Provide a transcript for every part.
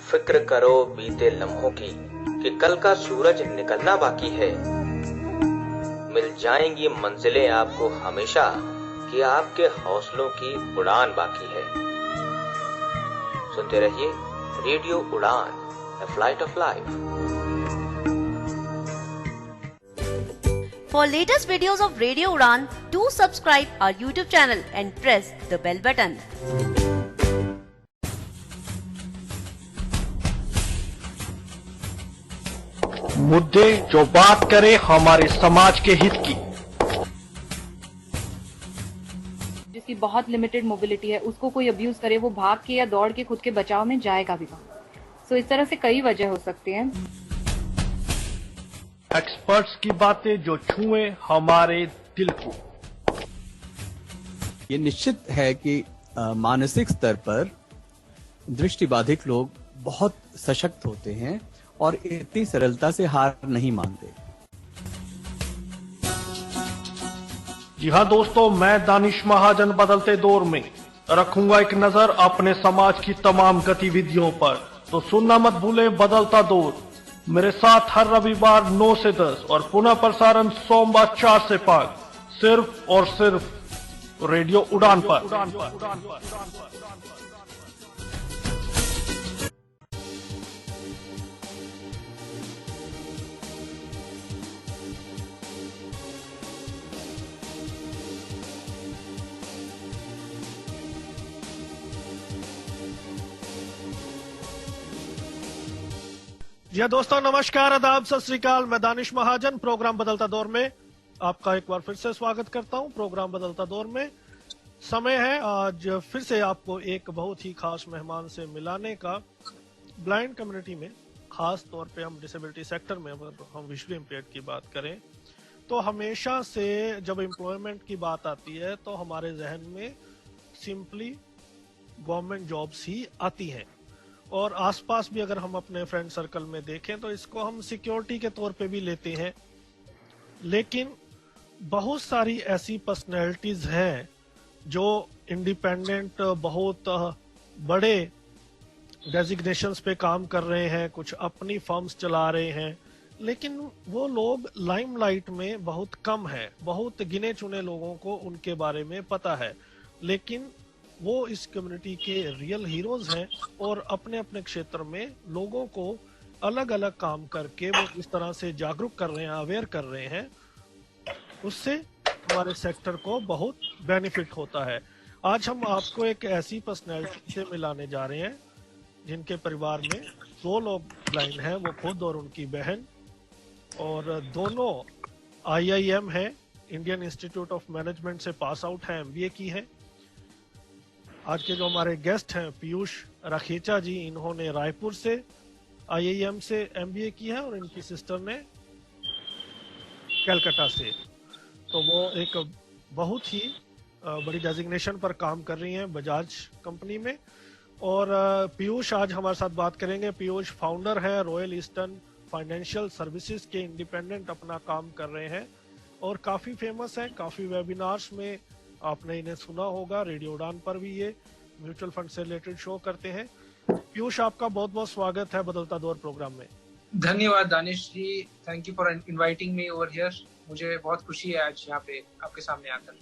फिक्र करो बीते लम्हों की कि कल का सूरज निकलना बाकी है। मिल जाएंगी मंजिलें आपको हमेशा कि आपके हौसलों की उड़ान बाकी है। सुनते रहिए रेडियो उड़ान, A Flight of Life. For latest videos of Radio Udan, do subscribe our YouTube channel and press the bell button. मुद्दे जो बात करे हमारे समाज के हित की। जिसकी बहुत लिमिटेड मोबिलिटी है उसको कोई अब्यूज करे, वो भाग के या दौड़ के खुद के बचाव में जाएगा भी कहाँ। सो इस तरह से कई वजह हो सकती हैं। एक्सपर्ट्स की बातें जो छुए हमारे दिल को। ये निश्चित है कि मानसिक स्तर पर दृष्टिबाधित लोग बहुत सशक्त होते हैं और इतनी सरलता से हार नहीं मानते। जी हाँ दोस्तों, मैं दानिश महाजन बदलते दौर में रखूंगा एक नजर अपने समाज की तमाम गतिविधियों पर। तो सुनना मत भूलें बदलता दौर, मेरे साथ हर रविवार 9 से 10 और पुनः प्रसारण सोमवार 4 से 5, सिर्फ और सिर्फ रेडियो उड़ान पर। जी हाँ दोस्तों, नमस्कार, आदाब, सत श्री अकाल। मैं दानिश महाजन प्रोग्राम बदलता दौर में आपका एक बार फिर से स्वागत करता हूं। प्रोग्राम बदलता दौर में समय है आज फिर से आपको एक बहुत ही खास मेहमान से मिलाने का। ब्लाइंड कम्युनिटी में, खास तौर पे हम डिसेबिलिटी सेक्टर में अगर हम विजुअली इम्पेयर्ड की बात करें तो हमेशा से जब एम्प्लॉयमेंट की बात आती है तो हमारे जहन में सिंपली गवर्नमेंट जॉब्स ही आती हैं। और आसपास भी अगर हम अपने फ्रेंड सर्कल में देखें तो इसको हम सिक्योरिटी के तौर पे भी लेते हैं। लेकिन बहुत सारी ऐसी पर्सनैलिटीज हैं जो इंडिपेंडेंट बहुत बड़े डेजिग्नेशंस पे काम कर रहे हैं, कुछ अपनी फर्म्स चला रहे हैं, लेकिन वो लोग लाइमलाइट में बहुत कम है। बहुत गिने चुने लोगों को उनके बारे में पता है, लेकिन वो इस कम्युनिटी के रियल हीरोज हैं और अपने अपने क्षेत्र में लोगों को अलग अलग काम करके वो इस तरह से जागरूक कर रहे हैं, अवेयर कर रहे हैं, उससे हमारे सेक्टर को बहुत बेनिफिट होता है। आज हम आपको एक ऐसी पर्सनैलिटी से मिलाने जा रहे हैं जिनके परिवार में 2 लोग ब्लाइंड हैं, वो खुद और उनकी बहन, और दोनों IIM है, इंडियन इंस्टीट्यूट ऑफ मैनेजमेंट से पास आउट है, MBA की है। आज के जो हमारे गेस्ट हैं पीयूष रखेचा जी, इन्होंने रायपुर से IIM से MBA की है और इनकी सिस्टर ने कलकत्ता से। तो वो एक बहुत ही बड़ी डेजिग्नेशन पर काम कर रही हैं बजाज कंपनी में। और पीयूष आज हमारे साथ बात करेंगे। पीयूष फाउंडर है रॉयल ईस्टर्न फाइनेंशियल सर्विसेज के, इंडिपेंडेंट अपना काम कर रहे हैं और काफ़ी फेमस है। काफ़ी वेबिनार्स में आपने इन्हें सुना होगा, रेडियो उड़ान पर भी ये म्यूचुअल फंड से रिलेटेड शो करते हैं। पीयूष, आपका बहुत बहुत स्वागत है बदलता दौर प्रोग्राम में। धन्यवाद Danish ji, thank you for inviting me over here. मुझे बहुत खुशी है आज यहाँ पे आपके सामने आकर।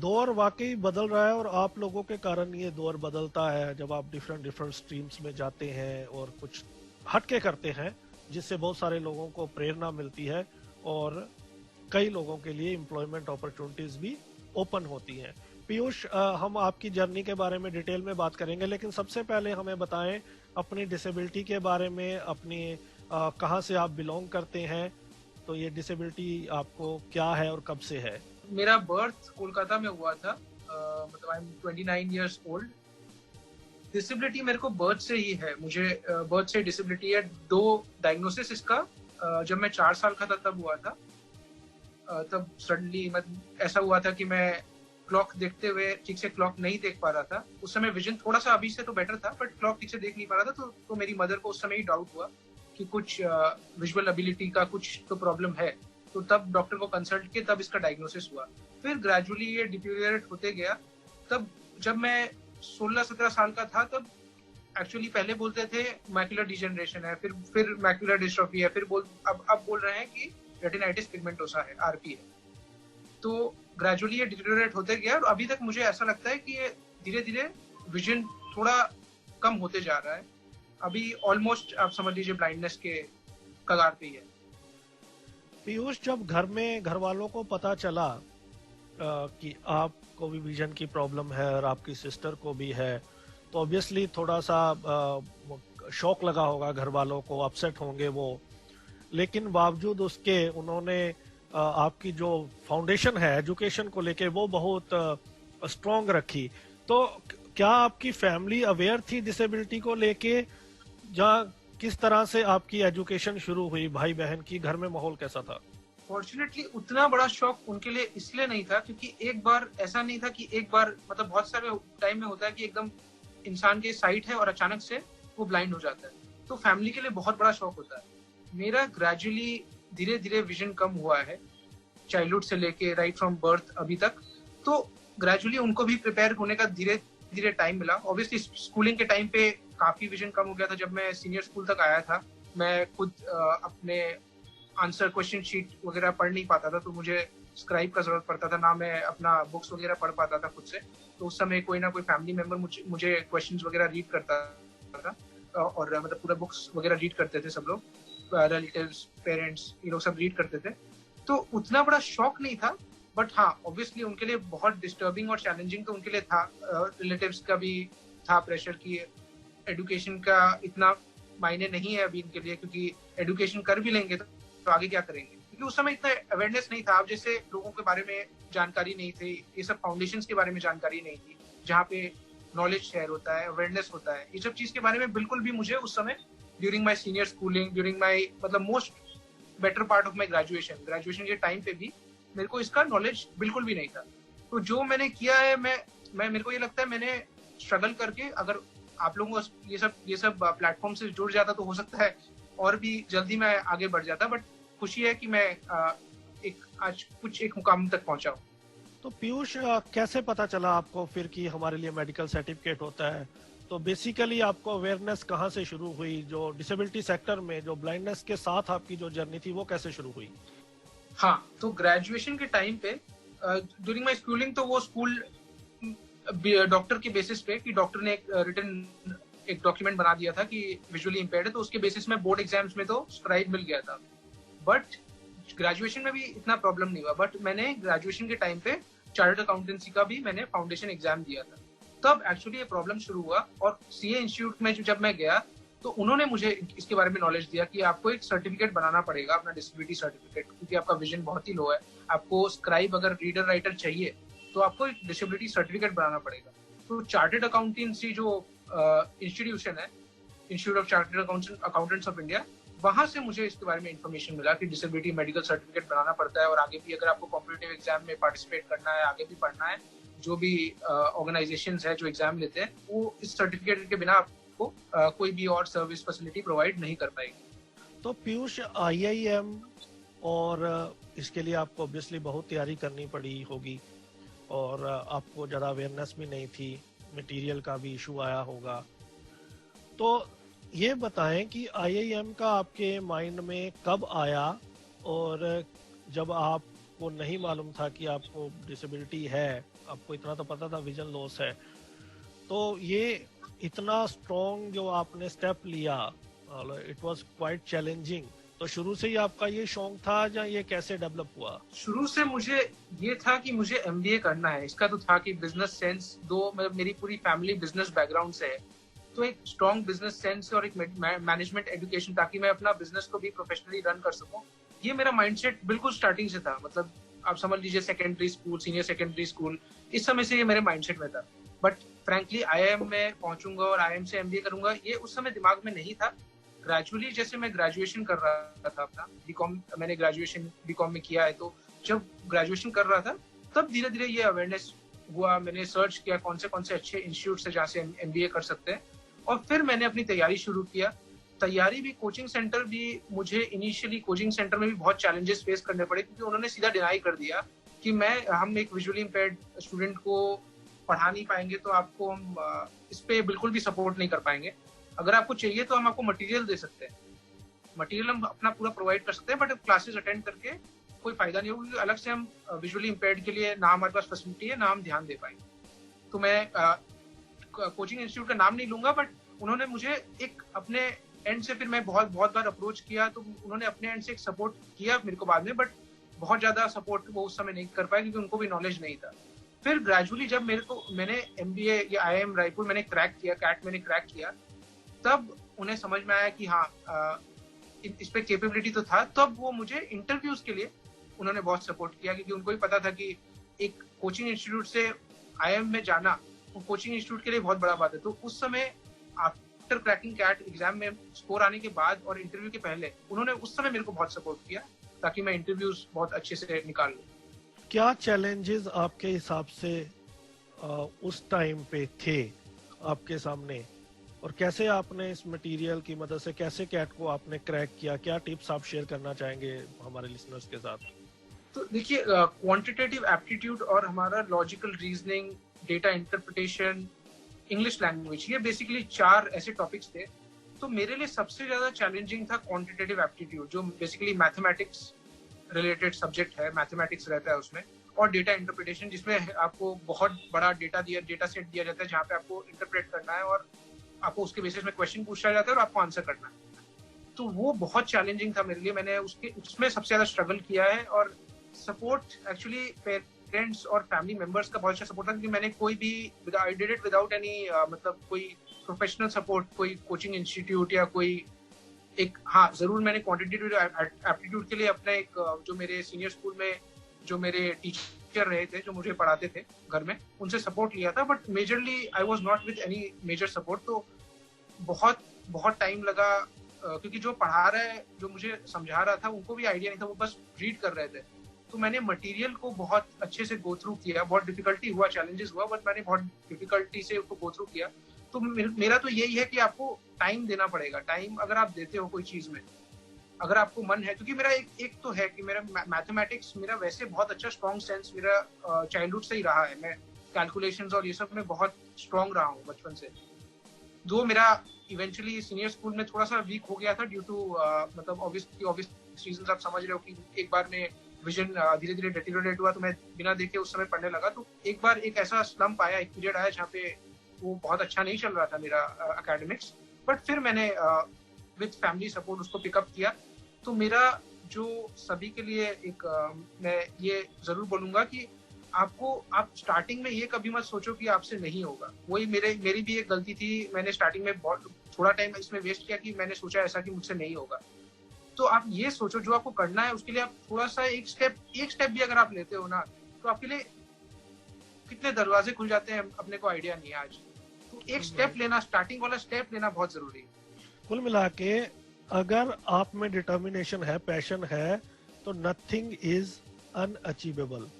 दौर वाकई बदल रहा है और आप लोगों के कारण ये दौर बदलता है जब आप डिफरेंट स्ट्रीम्स में जाते हैं और कुछ हटके करते हैं, जिससे बहुत सारे लोगों को प्रेरणा मिलती है और कई लोगों के लिए एम्प्लॉयमेंट अपॉर्चुनिटीज भी ओपन होती हैं। पीयूष, हम आपकी जर्नी के बारे में डिटेल में बात करेंगे, लेकिन सबसे पहले हमें बताएं अपनी डिसेबिलिटी के बारे में, अपनी कहां से आप बिलोंग करते हैं, तो ये डिसेबिलिटी आपको क्या है और कब से है? मेरा बर्थ कोलकाता में हुआ था, मतलब I am 29 years old. Disability मेरे को बर्थ से ही है, मुझे बर्थ से डिसेबिलिटी है। 2 डायग्नोसिस इसका जब मैं 4 साल का था तब हुआ था। तब सडनली ऐसा हुआ था कि मैं क्लॉक देखते हुए ठीक से क्लॉक नहीं देख पा रहा था। उस समय विजन थोड़ा सा अभी से तो बेटर था, बट क्लॉक ठीक से देख नहीं पा रहा था। तो मेरी मदर को उस समय ही डाउट हुआ कि कुछ विजुअल एबिलिटी का कुछ तो प्रॉब्लम है। तो तब डॉक्टर को कंसल्ट किया, तब इसका डायग्नोसिस हुआ। फिर ग्रेजुअली ये डिटीरियरेट होते गया। तब जब मैं 16-17 साल का था, तब एक्चुअली पहले बोलते थे मैक्युलर डिजेनरेशन है, फिर मैक्युलर डिस्ट्रॉफी है, फिर अब बोल रहे हैं कि रेटिनाइटिस पिगमेंटोसा है, आरपी है। तो ग्रेजुअली ये डिटेरियोरेट होते गया और अभी तक मुझे ऐसा लगता है कि ये धीरे धीरे विजन थोड़ा कम होते जा रहा है। अभी ऑलमोस्ट आप समझ लीजिए ब्लाइंडनेस के कगार पे ही है। पीयूष, जब घर में घर वालों को पता चला कि आपको भी विजन की प्रॉब्लम है और आपकी सिस्टर को भी है, तो ऑब्वियसली थोड़ा सा शॉक लगा होगा घर वालों को, अपसेट होंगे वो। लेकिन बावजूद उसके उन्होंने आपकी जो फाउंडेशन है एजुकेशन को लेके वो बहुत स्ट्रॉन्ग रखी। तो क्या आपकी फैमिली अवेयर थी डिसेबिलिटी को लेके, जहाँ किस तरह से आपकी एजुकेशन शुरू हुई, भाई बहन की, घर में माहौल कैसा था? फॉर्चुनेटली उतना बड़ा शॉक उनके लिए इसलिए नहीं था क्योंकि एक बार ऐसा नहीं था कि एक बार, मतलब बहुत सारे टाइम में होता है कि एकदम इंसान के साइट है और अचानक से वो ब्लाइंड हो जाता है, तो फैमिली के लिए बहुत बड़ा शॉक होता है। मेरा ग्रेजुअली धीरे धीरे विजन कम हुआ है, चाइल्डहुड से लेके राइट फ्रॉम बर्थ अभी तक। तो ग्रेजुअली उनको भी प्रिपेयर होने का धीरे धीरे टाइम मिला। ऑब्वियसली स्कूलिंग के टाइम पे काफी विजन कम हो गया था। जब मैं सीनियर स्कूल तक आया था, मैं खुद अपने आंसर क्वेश्चन शीट वगैरह पढ़ नहीं पाता था, तो मुझे स्क्राइब का जरूरत पड़ता था, ना मैं अपना बुक्स वगैरह पढ़ पाता था खुद से। तो उस समय कोई ना कोई फैमिली मेंबर मुझे क्वेश्चंस वगैरह रीड करता था, और मतलब पूरा बुक्स वगैरह रीड करते थे सब लोग, रिलेटिव्स, पेरेंट्स, ये लोग सब रीड करते थे। तो उतना बड़ा शॉक नहीं था, बट हाँ ऑब्वियसली उनके लिए बहुत डिस्टर्बिंग और चैलेंजिंग तो उनके लिए था। रिलेटिव्स का भी था प्रेशर कि एजुकेशन का इतना मायने नहीं है अभी इनके लिए, क्योंकि एजुकेशन कर भी लेंगे तो आगे क्या करेंगे, क्योंकि उस समय इतना अवेयरनेस नहीं था। अब जैसे लोगों के बारे में जानकारी नहीं थी, ये सब फाउंडेशंस के बारे में जानकारी नहीं थी, जहाँ पे नॉलेज शेयर होता है, अवेयरनेस होता है, ये सब चीज के बारे में बिल्कुल भी मुझे उस समय during my senior schooling, during my मतलब most better part of my graduation के टाइम पे भी मेरे को इसका नॉलेज बिल्कुल भी नहीं था। तो जो मैंने किया है, मैं मेरे को ये लगता है मैंने स्ट्रगल करके, अगर आप लोगों को ये सब प्लेटफॉर्म से जुड़ जाता तो हो सकता है और भी जल्दी मैं आगे बढ़ जाता, बट खुशी है कि मैं आज एक मुकाम तक पहुंचा हूँ। तो पीयूष, कैसे पता चला आपको फिर कि हमारे लिए मेडिकल सर्टिफिकेट होता है? तो बेसिकली आपको अवेयरनेस कहाँ से शुरू हुई, जो डिसेबिलिटी सेक्टर में, जो ब्लाइंडनेस के साथ आपकी जो जर्नी थी वो कैसे शुरू हुई? हाँ, तो ग्रेजुएशन के टाइम पे ड्यूरिंग माई स्कूलिंग, तो वो स्कूल डॉक्टर के बेसिस पे कि डॉक्टर ने एक डॉक्यूमेंट बना दिया था कि विजुअली इम्पेयर्ड है, तो उसके बेसिस में बोर्ड एग्जाम्स में तो स्क्राइब मिल गया था। बट ग्रेजुएशन में भी इतना प्रॉब्लम नहीं हुआ। बट मैंने ग्रेजुएशन के टाइम पे चार्टर्ड अकाउंटेंसी का भी मैंने फाउंडेशन एग्जाम दिया था, तब एक्चुअली ये प्रॉब्लम शुरू हुआ। और सीए इंस्टीट्यूट में जब मैं गया तो उन्होंने मुझे इसके बारे में नॉलेज दिया कि आपको एक सर्टिफिकेट बनाना पड़ेगा, अपना डिसेबिलिटी सर्टिफिकेट, क्योंकि आपका विजन बहुत ही लो है। आपको स्क्राइब अगर रीडर राइटर चाहिए तो आपको एक डिसेबिलिटी सर्टिफिकेट बनाना पड़ेगा। तो चार्टर्ड अकाउंटेंसी जो इंस्टीट्यूशन है, institute of chartered accountants of India, वहां से मुझे इसके बारे में इन्फॉर्मेशन मिला कि डिसेबिलिटी मेडिकल सर्टिफिकेट बनाना पड़ता है। और आगे भी अगर आपको कॉम्पिटिटिव एग्जाम में पार्टिसिपेट करना है, आगे भी पढ़ना है, जो भी ऑर्गेनाइजेशंस है जो एग्जाम लेते हैं, वो इस सर्टिफिकेट के बिना आपको कोई भी और सर्विस फैसिलिटी प्रोवाइड नहीं कर पाएगी। तो पीयूष, IIM और इसके लिए आपको ऑब्वियसली बहुत तैयारी करनी पड़ी होगी, और आपको ज़्यादा अवेयरनेस भी नहीं थी, मटेरियल का भी इशू आया होगा। तो ये बताएं कि IIM का आपके माइंड में कब आया, और जब आपको नहीं मालूम था कि आपको डिसेबिलिटी है, आपको इतना तो पता था विजन लॉस है, तो ये इतना स्ट्रॉन्ग जो आपने स्टेप लिया, इट वाज क्वाइट चैलेंजिंग। तो शुरू से ही आपका ये शौक था या ये कैसे डेवलप हुआ? शुरू से मुझे ये था कि मुझे MBA करना है। इसका तो था कि बिजनेस सेंस, मतलब मेरी पूरी फैमिली बिजनेस बैकग्राउंड से है, तो एक स्ट्रॉन्ग बिजनेस सेंस और एक मैनेजमेंट एजुकेशन, ताकि मैं अपना बिजनेस को भी प्रोफेशनली रन कर सकूं, ये मेरा माइंडसेट बिल्कुल स्टार्टिंग से था। मतलब आप समझ लीजिए secondary school, senior secondary school, इस समय से ये मेरे माइंडसेट में था। बट फ्रैंकली IIM में पहुंचूंगा और IIM से MBA करूंगा, ये उस समय दिमाग में नहीं था। ग्रेजुअली जैसे मैं ग्रेजुएशन कर रहा था अपना बीकॉम, मैंने ग्रेजुएशन बीकॉम में किया है, तो जब ग्रेजुएशन कर रहा था तब धीरे धीरे ये अवेयरनेस हुआ। मैंने सर्च किया कौन से अच्छे इंस्टीट्यूट है जहाँ से MBA कर सकते हैं, और फिर मैंने अपनी तैयारी शुरू किया। तैयारी भी, कोचिंग सेंटर भी, मुझे इनिशियली कोचिंग सेंटर में भी बहुत चैलेंजेस फेस करने पड़े, क्योंकि उन्होंने सीधा डिनाई कर दिया कि हम एक विजुअली इम्पेयर्ड स्टूडेंट को पढ़ा नहीं पाएंगे तो आपको हम इस पे बिल्कुल भी सपोर्ट नहीं कर पाएंगे। अगर आपको चाहिए तो हम आपको मटेरियल दे सकते हैं, मटेरियल हम अपना पूरा प्रोवाइड कर सकते हैं, बट क्लासेस अटेंड करके कोई फायदा नहीं होगा, क्योंकि अलग से हम विजुअली इम्पेयर्ड के लिए ना हमारे पास फैसिलिटी है, ना हम ध्यान दे पाएंगे। तो मैं कोचिंग इंस्टीट्यूट का नाम नहीं लूंगा, बट उन्होंने मुझे एक अपने एंड से, फिर मैं बहुत बार अप्रोच किया तो उन्होंने अपने एंड से एक सपोर्ट किया मेरे को बाद में, बट बहुत ज्यादा सपोर्ट वो उस समय नहीं कर पाए क्योंकि उनको भी नॉलेज नहीं था। फिर ग्रेजुअली जब मैंने MBA या IIM रायपुर मैंने क्रैक किया, कैट मैंने क्रैक किया, तब उन्हें समझ में आया कि हाँ इस पे कैपेबिलिटी तो था। तब वो मुझे इंटरव्यूज के लिए उन्होंने बहुत सपोर्ट किया, क्योंकि उनको भी पता था कि एक कोचिंग इंस्टीट्यूट से IIM में जाना कोचिंग इंस्टीट्यूट के लिए बहुत बड़ा बात है। तो उस समय आफ्टर क्रैकिंग कैट एग्जाम में स्कोर आने के बाद और इंटरव्यू के पहले उन्होंने उस समय मेरे को बहुत सपोर्ट किया ताकि मैं इंटरव्यूज बहुत अच्छे से निकाल लूं। क्या चैलेंजेस आपके हिसाब से उस टाइम पे थे आपके सामने, और कैसे आपने इस मटेरियल की मदद से कैसे कैट को आपने क्रैक किया? क्या टिप्स आप शेयर करना चाहेंगे हमारे लिसनर्स के साथ? तो देखिए, क्वांटिटेटिव एप्टीट्यूड और हमारा logical reasoning, data interpretation, English language, ये बेसिकली 4 ऐसे टॉपिक्स थे। तो मेरे लिए सबसे ज्यादा चैलेंजिंग था क्वांटिटेटिव एप्टीट्यूड, जो बेसिकली मैथमेटिक्स रिलेटेड सब्जेक्ट है, मैथमेटिक्स रहता है उसमें, और डेटा इंटरप्रिटेशन, जिसमें आपको बहुत बड़ा डेटा सेट दिया जाता है जहाँ पे आपको इंटरप्रेट करना है और आपको उसके बेसिस में क्वेश्चन पूछा जाता है और आपको आंसर करना है। तो वो बहुत चैलेंजिंग था मेरे लिए, मैंने उसमें सबसे ज्यादा स्ट्रगल किया है। और सपोर्ट एक्चुअली पेरेंट्स और फैमिली मेंबर्स का बहुत अच्छा सपोर्ट था, क्योंकि मैंने कोई भी I did it without any मतलब कोई प्रोफेशनल सपोर्ट, कोई कोचिंग इंस्टीट्यूट या कोई एक, हाँ जरूर मैंने क्वांटिटेटिव एप्टीट्यूड के लिए अपने एक जो मेरे सीनियर स्कूल में जो मेरे टीचर रहे थे, जो मुझे पढ़ाते थे घर में, उनसे सपोर्ट लिया था, but majorly I was not with any major support. तो बहुत टाइम लगा, क्योंकि जो पढ़ा रहा है, जो मुझे समझा रहा था, उनको भी आइडिया नहीं था, वो बस रीड कर रहे थे। तो मैंने मटेरियल को बहुत अच्छे से गो थ्रू किया, बहुत डिफिकल्टी हुआ, चैलेंजेस हुआ, बट मैंने बहुत डिफिकल्टी से उसको गो थ्रू किया। तो मेरा तो यही है कि आपको टाइम देना पड़ेगा। टाइम अगर आप देते हो कोई चीज में, अगर आपको मन है, क्योंकि मेरा एक तो है कि मेरा मैथमेटिक्स, मेरा वैसे बहुत अच्छा स्ट्रॉन्ग सेंस मेरा चाइल्डहुड से ही रहा है। मैं कैलकुलेशंस और ये सब में बहुत स्ट्रॉन्ग रहा हूँ बचपन से। जो मेरा इवेंचुअली सीनियर स्कूल में थोड़ा सा वीक हो गया था ड्यू टू मतलब ऑब्वियस रीजंस, आप समझ रहे हो कि एक बार में विजन धीरे धीरे डिटेरियोरेट हुआ, तो मैं बिना देखे उस समय पढ़ने लगा। तो एक बार एक ऐसा स्लम्प आया, एक पीरियड आया जहाँ पे वो बहुत अच्छा नहीं चल रहा था मेरा एकेडमिक्स, बट फिर मैंने विद फैमिली सपोर्ट उसको पिकअप किया। तो मेरा जो सभी के लिए एक मैं ये जरूर बोलूंगा कि आप स्टार्टिंग में ये कभी मत सोचो कि आपसे नहीं होगा। वही मेरी भी एक गलती थी, मैंने स्टार्टिंग में बहुत थोड़ा टाइम इसमें वेस्ट किया कि मैंने सोचा ऐसा कि मुझसे नहीं होगा। तो आप ये सोचो जो आपको करना है उसके लिए आप थोड़ा सा एक स्टेप भी अगर आप लेते हो ना, तो आपके लिए कितने दरवाजे खुल जाते हैं अपने को आइडिया नहीं है आज। तो एक स्टेप लेना, स्टार्टिंग वाला स्टेप लेना बहुत जरूरी है। कुल मिला के अगर आप में डिटर्मिनेशन है, पैशन है, तो nothing is unachievable,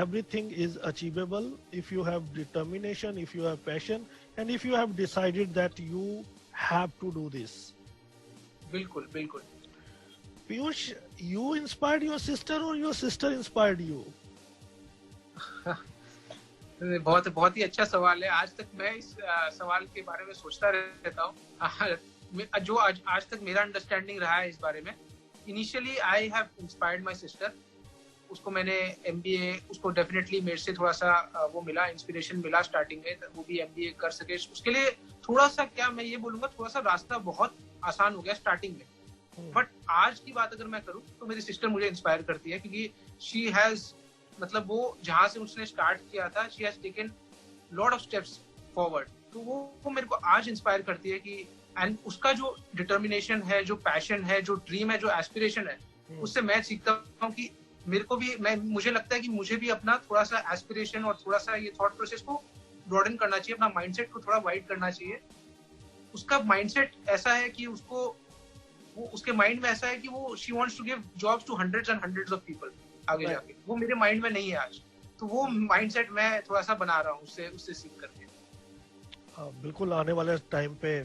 everything is achievable if you have determination, if you have passion, and if you have decided that you have to do this. बिल्कुल बिल्कुल। Piyush, you inspired your sister or your sister inspired you? बहुत ही अच्छा सवाल है। आज तक मैं इस सवाल के बारे में सोचता रहता हूँ। जो आज तक मेरा अंडरस्टैंडिंग रहा है इस बारे में, initially I have inspired my sister. उसको मैंने MBA, उसको डेफिनेटली मेरे से थोड़ा सा वो मिला, इंस्पिरेशन मिला स्टार्टिंग में, वो भी MBA कर सके। उसके लिए थोड़ा सा, क्या मैं ये बोलूंगा, थोड़ा सा रास्ता बहुत आसान हो गया स्टार्टिंग में। बट आज की बात अगर मैं करूँ तो मेरी सिस्टर मुझे इंस्पायर करती है, क्योंकि शी हैज, मतलब वो जहां से उसने स्टार्ट किया था, she has taken lot of steps forward. तो वो मेरे को आज इंस्पायर करती है कि, एंड उसका जो डिटर्मिनेशन है, जो पैशन है, जो ड्रीम है, जो एस्पिरेशन है, उससे मैं सीखता हूँ कि मेरे को भी, मुझे लगता है कि मुझे भी अपना थोड़ा सा एस्पिरेशन और थोड़ा सा ये थॉट प्रोसेस को ब्रॉडन करना चाहिए, अपना माइंडसेट को थोड़ा वाइड करना चाहिए। उसका माइंडसेट ऐसा है कि उसके माइंड में ऐसा है कि वो she wants to give jobs to hundreds and hundreds of people आगे जाके। वो मेरे माइंड में नहीं है आज, तो वो माइंडसेट मैं थोड़ा सा बना रहा हूँ उससे सीख करके। बिल्कुल, आने वाले टाइम पे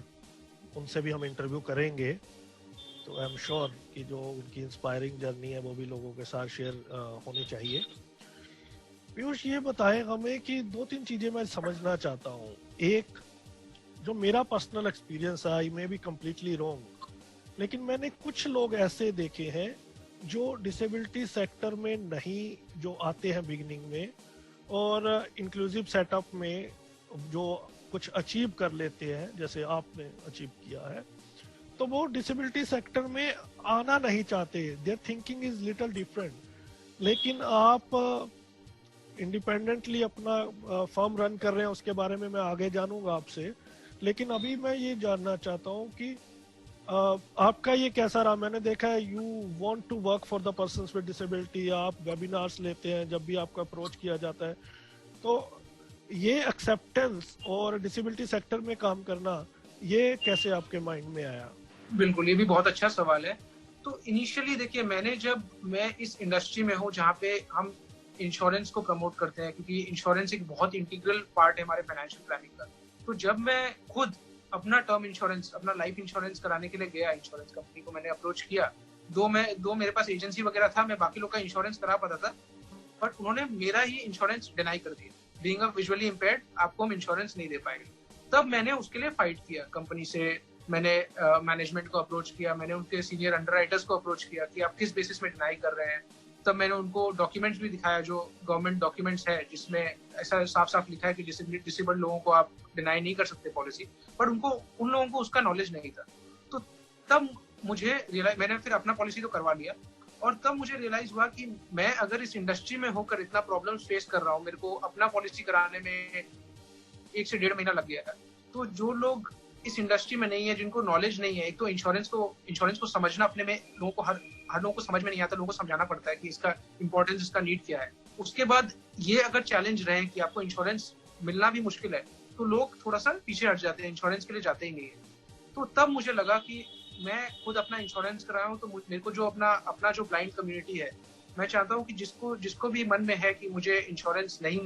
उनसे भी हम इंटरव्यू करेंगे, तो आई एम श्योर कि जो उनकी इंस्पायरिंग जर्नी है वो भी लोगों के साथ शेयर होनी चाहिए। पीयूष ये बताएं हमें कि 2-3 चीजें मैं समझना चाहता हूँ। एक, जो मेरा पर्सनल एक्सपीरियंस है, आई मे बी कम्प्लीटली रॉन्ग, लेकिन मैंने कुछ लोग ऐसे देखे हैं जो डिसेबिलिटी सेक्टर में नहीं, जो आते हैं बिगिनिंग में और इंक्लूसिव सेटअप में जो कुछ अचीव कर लेते हैं, जैसे आपने अचीव किया है, तो वो डिसेबिलिटी सेक्टर में आना नहीं चाहते। There thinking is little different. लेकिन आप इंडिपेंडेंटली अपना फर्म रन कर रहे हैं, उसके बारे में मैं आगे जानूंगा आपसे। लेकिन अभी मैं ये जानना चाहता हूँ कि आपका ये कैसा रहा। मैंने देखा है you want to work for the persons with disability, आप वेबिनार्स लेते हैं जब भी आपको अप्रोच किया जाता है, तो ये एक्सेप्टेंस और डिसेबिलिटी सेक्टर में काम करना, ये कैसे आपके माइंड में आया? बिल्कुल, ये भी बहुत अच्छा सवाल है। तो इनिशियली देखिए, मैं इस इंडस्ट्री में हूँ जहाँ पे हम इंश्योरेंस को प्रमोट करते हैं, क्योंकि इंश्योरेंस एक बहुत इंटीग्रल पार्ट है हमारे फाइनेंशियल प्लानिंग का। तो जब मैं खुद अपना टर्म इंश्योरेंस, अपना लाइफ इंश्योरेंस कराने के लिए गया, इंश्योरेंस कंपनी को मैंने अप्रोच किया। दो मेरे पास एजेंसी वगैरह था, मैं बाकी लोग का इंश्योरेंस करा पाता था, बट उन्होंने मेरा ही इंश्योरेंस डिनाई कर दिया। बीइंग अ विजुअली इम्पेयर्ड, आपको हम इंश्योरेंस नहीं दे पाएंगे। तब मैंने उसके लिए फाइट किया कंपनी से, मैंने मैनेजमेंट को अप्रोच किया, मैंने उनके सीनियर अंडरराइटर्स को अप्रोच किया कि आप किस बेसिस में डिनाई कर रहे हैं। तब मैंने उनको डॉक्यूमेंट्स भी दिखाया, जो गवर्नमेंट डॉक्यूमेंट्स है, जिसमें ऐसा साफ साफ लिखा है कि डिसेबल्ड लोगों को आप डिनाई नहीं कर सकते पॉलिसी, बट उन लोगों को उसका नॉलेज नहीं था। तो तब मुझे रियलाइज, मैंने फिर अपना पॉलिसी तो करवा लिया, और तब मुझे रियलाइज हुआ कि मैं अगर इस इंडस्ट्री में होकर इतना प्रॉब्लम फेस कर रहा हूँ, मेरे को अपना पॉलिसी कराने में 1 से 1.5 महीना लग गया। तो जो लोग इस इंडस्ट्री में नहीं है, जिनको नॉलेज नहीं है, एक तो इंश्योरेंस को समझना, अपने में लोगों को हर लोगों को समझ में नहीं आता, लोगों को समझाना पड़ता है कि इसका इंपॉर्टेंस, इसका नीड क्या है। उसके बाद ये अगर चैलेंज रहे कि आपको इंश्योरेंस मिलना भी मुश्किल है, तो लोग थोड़ा सा पीछे हट जाते हैं, इंश्योरेंस के लिए जाते ही नहीं है। तो तब मुझे लगा कि मैं खुद अपना इंश्योरेंस कराया हूँ, तो मेरे को जो अपना जो ब्लाइंड कम्युनिटी है, मैं चाहता हूँ कि जिसको भी मन में है कि मुझे इंश्योरेंस नहीं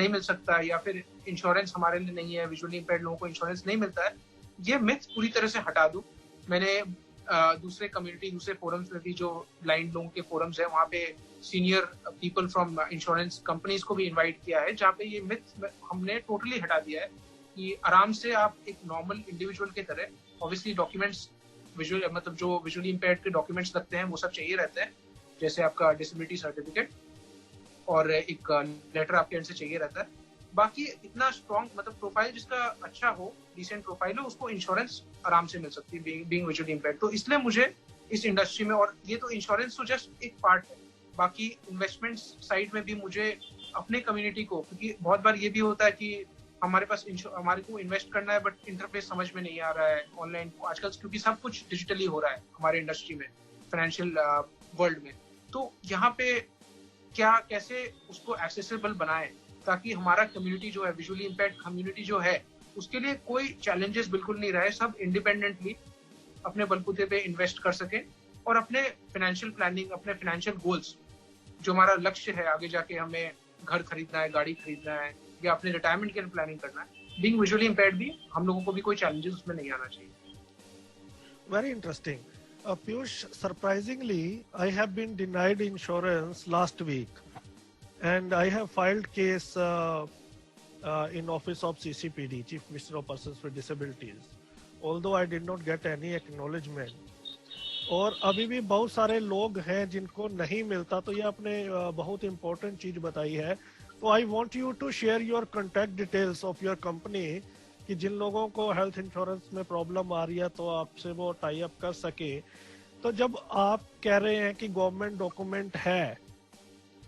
मिल सकता, या फिर इंश्योरेंस हमारे लिए नहीं है, विजुअली इंपेयर्ड लोगों को इंश्योरेंस नहीं मिलता है, ये मिथ पूरी तरह से हटा दूं। मैंने दूसरे फोरम्स में भी, जो ब्लाइंड लोगों के फोरम्स है, वहाँ पे senior people from insurance companies को भी इनवाइट किया है, जहाँ पे ये मिथ हमने टोटली हटा दिया है कि आराम से आप एक नॉर्मल इंडिविजुअल की तरह, ऑब्वियसली डॉक्यूमेंट्स जो विजुअली इंपेयर्ड के डॉक्यूमेंट्स लगते हैं वो सब चाहिए रहते हैं, जैसे आपका डिसेबिलिटी सर्टिफिकेट और एक लेटर आपके एंड से चाहिए रहता है। बाकी इतना स्ट्रॉन्ग प्रोफाइल जिसका अच्छा हो, डिसेंट प्रोफाइल हो, उसको इंश्योरेंस आराम से मिल सकती है बीइंग विजुअली इंपेयर्ड। तो इसलिए मुझे इस इंडस्ट्री में, और ये तो इंश्योरेंस तो जस्ट एक पार्ट है, बाकी इन्वेस्टमेंट साइड में भी मुझे अपने कम्युनिटी को, क्योंकि बहुत बार ये भी होता है कि हमारे को इन्वेस्ट करना है, बट इंटरफेस समझ में नहीं आ रहा है ऑनलाइन आजकल, क्योंकि सब कुछ डिजिटली हो रहा है हमारे इंडस्ट्री में, फाइनेंशियल वर्ल्ड में। तो यहाँ पे कैसे उसको एक्सेसिबल बनाएं, ताकि हमारा कम्युनिटी जो है, विजुअली इंपेयर्ड कम्युनिटी जो है, उसके लिए कोई चैलेंजेस बिल्कुल नहीं रहे, सब इंडिपेंडेंटली अपने बलबूते पे इन्वेस्ट कर सके, और अपने फाइनेंशियल प्लानिंग, अपने फाइनेंशियल गोल्स, जो हमारा लक्ष्य है, आगे जाके हमें घर खरीदना है, गाड़ी खरीदना है, या अपने रिटायरमेंट के लिए प्लानिंग करना है, बीइंग विजुअली इंपेयर्ड भी हम लोगों को भी कोई चैलेंजेस उसमें नहीं आना चाहिए। Very interesting. Piyush, surprisingly, I have been denied insurance last week, and I have filed case in office of CCPD, Chief Minister of Persons with Disabilities, although I did not get any acknowledgement. और अभी भी बहुत सारे लोग हैं जिनको नहीं मिलता, तो ये आपने बहुत इम्पोर्टेंट चीज बताई है। तो I want you to share your contact details of your company, कि जिन लोगों को हेल्थ इंश्योरेंस में प्रॉब्लम आ रही है तो आपसे वो टाई अप कर सके। तो जब आप कह रहे हैं कि गवर्नमेंट डॉक्यूमेंट है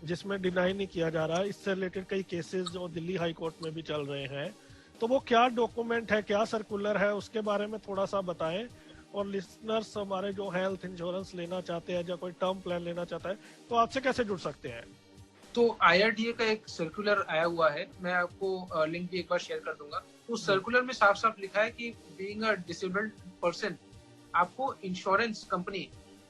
जिसमें डिनाई नहीं किया जा रहा है, इससे रिलेटेड कई केसेस जो दिल्ली हाई कोर्ट में भी चल रहे हैं, तो वो क्या डॉक्यूमेंट है, क्या सर्कुलर है, उसके बारे में थोड़ा सा बताएं। और लिसनर्स हमारे जो हेल्थ इंश्योरेंस लेना चाहते हैं या कोई टर्म प्लान लेना चाहता है, तो आपसे कैसे जुड़ सकते हैं? तो IRDA का एक सर्कुलर आया हुआ है, मैं आपको लिंक भी एक बार शेयर कर दूंगा। उस सर्कुलर में साफ साफ लिखा है कि बीइंग अ डिसेबल्ड पर्सन, आपको इंश्योरेंस कंपनी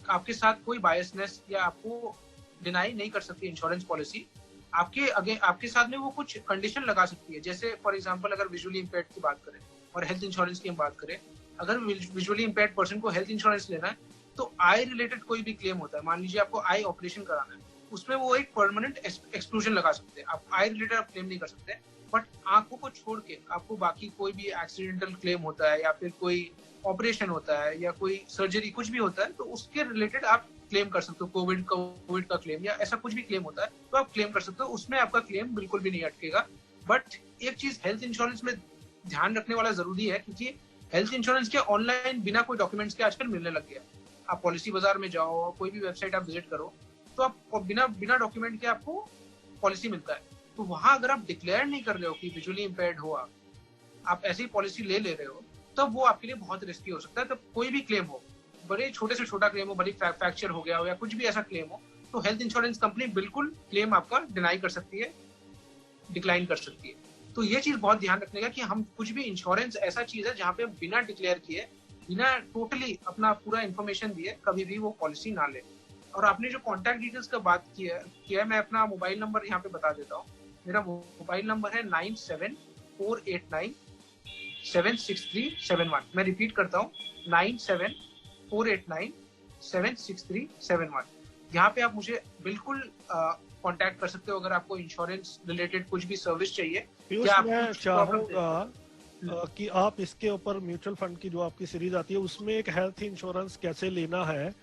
आपके साथ कोई बायसनेस या आपको डिनाई नहीं कर सकती इंश्योरेंस पॉलिसी। आपके साथ में वो कुछ कंडीशन लगा सकती है, जैसे फॉर एग्जांपल अगर विजुअली इंपेयर्ड की बात करें और हेल्थ इंश्योरेंस की हम बात करें, अगर विजुअली इंपेयर्ड पर्सन को हेल्थ इंश्योरेंस लेना है, तो आई रिलेटेड कोई भी क्लेम होता है, मान लीजिए आपको आई ऑपरेशन कराना है, उसमें वो एक परमानेंट एक्सक्लूजन लगा सकते हैं। आप आई रिलेटेड आप क्लेम नहीं कर सकते, बट आंखों को छोड़ के आपको बाकी कोई भी एक्सीडेंटल क्लेम होता है या फिर कोई ऑपरेशन होता है या कोई सर्जरी कुछ भी होता है तो उसके रिलेटेड आप क्लेम कर सकते हो। कोविड का क्लेम या ऐसा कुछ भी क्लेम होता है तो आप क्लेम कर सकते हो, उसमें आपका क्लेम बिल्कुल भी नहीं अटकेगा। बट एक चीज हेल्थ इंश्योरेंस में ध्यान रखने वाला जरूरी है, क्योंकि हेल्थ इंश्योरेंस के ऑनलाइन बिना कोई डॉक्यूमेंट्स के आजकल मिलने लग गया। आप पॉलिसी बाजार में जाओ, कोई भी वेबसाइट आप विजिट करो तो आप बिना डॉक्यूमेंट के आपको पॉलिसी मिलता है। तो वहां अगर आप डिक्लेयर नहीं कर रहे हो कि विजुअली इम्पेयर्ड हो, आप ऐसी पॉलिसी ले रहे हो, तब वो आपके लिए बहुत रिस्की हो सकता है। तब कोई भी क्लेम हो, बड़े छोटे से छोटा क्लेम हो, बड़ी फ्रैक्चर हो गया हो या कुछ भी ऐसा क्लेम हो, तो हेल्थ इंश्योरेंस कंपनी बिल्कुल क्लेम आपका डिनाई कर सकती है, डिक्लाइन कर सकती है। तो ये चीज बहुत ध्यान रखने का कि हम कुछ भी इंश्योरेंस ऐसा चीज है जहाँ पे बिना डिक्लेयर किए, बिना टोटली अपना पूरा इन्फॉर्मेशन दिए कभी भी वो पॉलिसी ना ले। और आपने जो कॉन्टैक्ट डिटेल्स का बात किया है, मैं अपना मोबाइल नंबर यहाँ पे बता देता हूँ। मेरा मोबाइल नंबर है 9748976371। मैं रिपीट करता हूँ 9748976371। यहाँ पे आप मुझे बिल्कुल कांटेक्ट कर सकते हो अगर आपको इंश्योरेंस रिलेटेड कुछ भी सर्विस चाहिए। पीयूष, मैं चाहूंगा कि आप इसके ऊपर म्यूचुअल फंड की जो आपकी सीरीज आती है उसमें एक हेल्थ इंश्योरेंस कैसे लेना है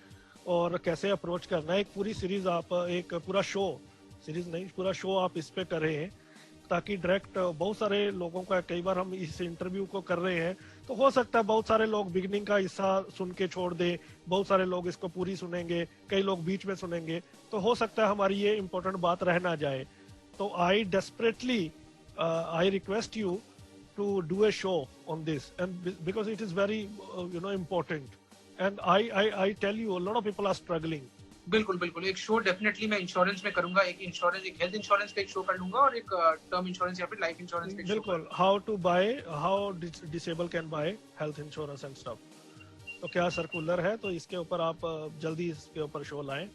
और कैसे अप्रोच करना है, एक पूरी सीरीज आप, एक पूरा शो, सीरीज नहीं पूरा शो आप इस पे करें, ताकि डायरेक्ट बहुत सारे लोगों का, कई बार हम इस इंटरव्यू को कर रहे हैं तो हो सकता है बहुत सारे लोग बिगनिंग का हिस्सा सुन के छोड़ दे, बहुत सारे लोग इसको पूरी सुनेंगे, कई लोग बीच में सुनेंगे, तो हो सकता है हमारी ये इम्पोर्टेंट बात रह ना जाए। तो आई desperately I request you to do a show on this, and because it is very important, and I tell you a lot of people are struggling. बिल्कुल एक शो डेफिनेटली मैं इंश्योरेंस में करूंगा, एक हेल्थ इंश्योरेंस पे एक show कर लूंगा और एक टर्म इंश्योरेंस या फिर लाइफ इंश्योरेंस पे बिल्कुल, how to buy, how disable can buy health insurance and stuff. तो क्या सर्कुलर है, तो इसके ऊपर आप जल्दी इसके ऊपर शो लाएं।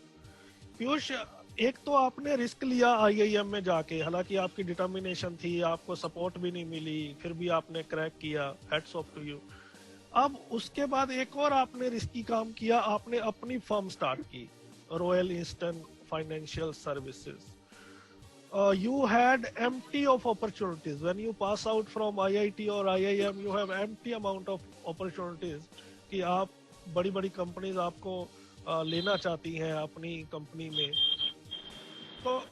पीयूष, एक तो आपने रिस्क लिया IIM में जाके, हालांकि आपकी डिटर्मिनेशन थी, आपको सपोर्ट भी नहीं मिली, फिर भी आपने क्रैक किया, हैट्स ऑफ टू यू। अब उसके बाद एक और आपने रिस्की काम किया, आपने अपनी फर्म स्टार्ट की, royal eastern financial services. You had empty of opportunities when you pass out from IIT or IIM. You have empty amount of opportunities कि आप बड़ी कंपनीज आपको लेना चाहती हैं अपनी कंपनी में। तो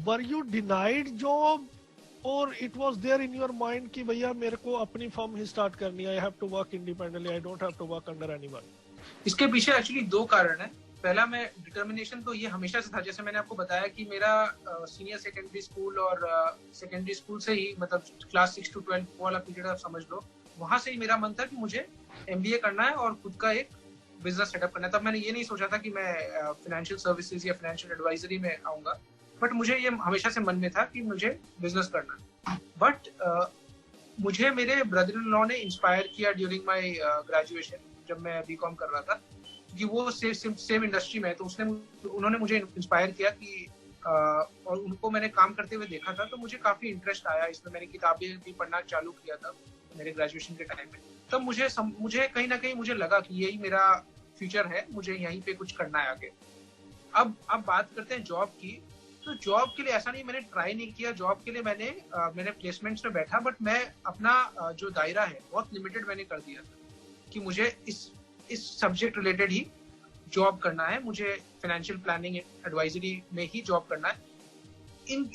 वर यू डिनाइड जॉब और it was there in your mind कि भैया मेरे को अपनी फर्म ही स्टार्ट करनी है, I have to work independently, I don't have to work under anyone? इसके पीछे एक्चुअली दो कारण है। पहला, मैं डिटर्मिनेशन तो ये हमेशा से था, जैसे मैंने आपको बताया कि मेरा सीनियर सेकेंडरी स्कूल और सेकेंडरी स्कूल से ही, मतलब क्लास 6 to 12 वाला पीरियड आप समझ लो, वहां से ही मेरा मन था कि मुझे MBA करना है और खुद का एक बिजनेस सेटअप करना है। तब मैंने ये नहीं सोचा था कि मैं फाइनेंशियल सर्विसेज या फाइनेंशियल एडवाइजरी में आऊंगा, बट मुझे ये हमेशा से मन में था कि मुझे बिजनेस करना है। बट मुझे मेरे ब्रदर इन लॉ ने इंस्पायर किया ड्यूरिंग माय ग्रेजुएशन, जब मैं BCom कर रहा था, क्योंकि वो सेम इंडस्ट्री में है, तो उन्होंने मुझे इंस्पायर किया कि और उनको मैंने काम करते हुए देखा था, तो मुझे काफी इंटरेस्ट आया इसमें। मैंने किताबें भी पढ़ना चालू किया था मेरे ग्रेजुएशन के टाइम में। तब मुझे कहीं ना कहीं मुझे लगा कि यही मेरा फ्यूचर है, मुझे यहीं पे कुछ करना है आगे। अब बात करते हैं जॉब की। तो जॉब के लिए ऐसा नहीं मैंने ट्राई नहीं किया, जॉब के लिए मैंने प्लेसमेंट्स में बैठा, बट मैं अपना जो दायरा है बहुत लिमिटेड मैंने कर दिया था कि मुझे इस सब्जेक्ट रिलेटेड ही जॉब करना है, मुझे फाइनेंशियल प्लानिंग एडवाइजरी में ही जॉब करना है।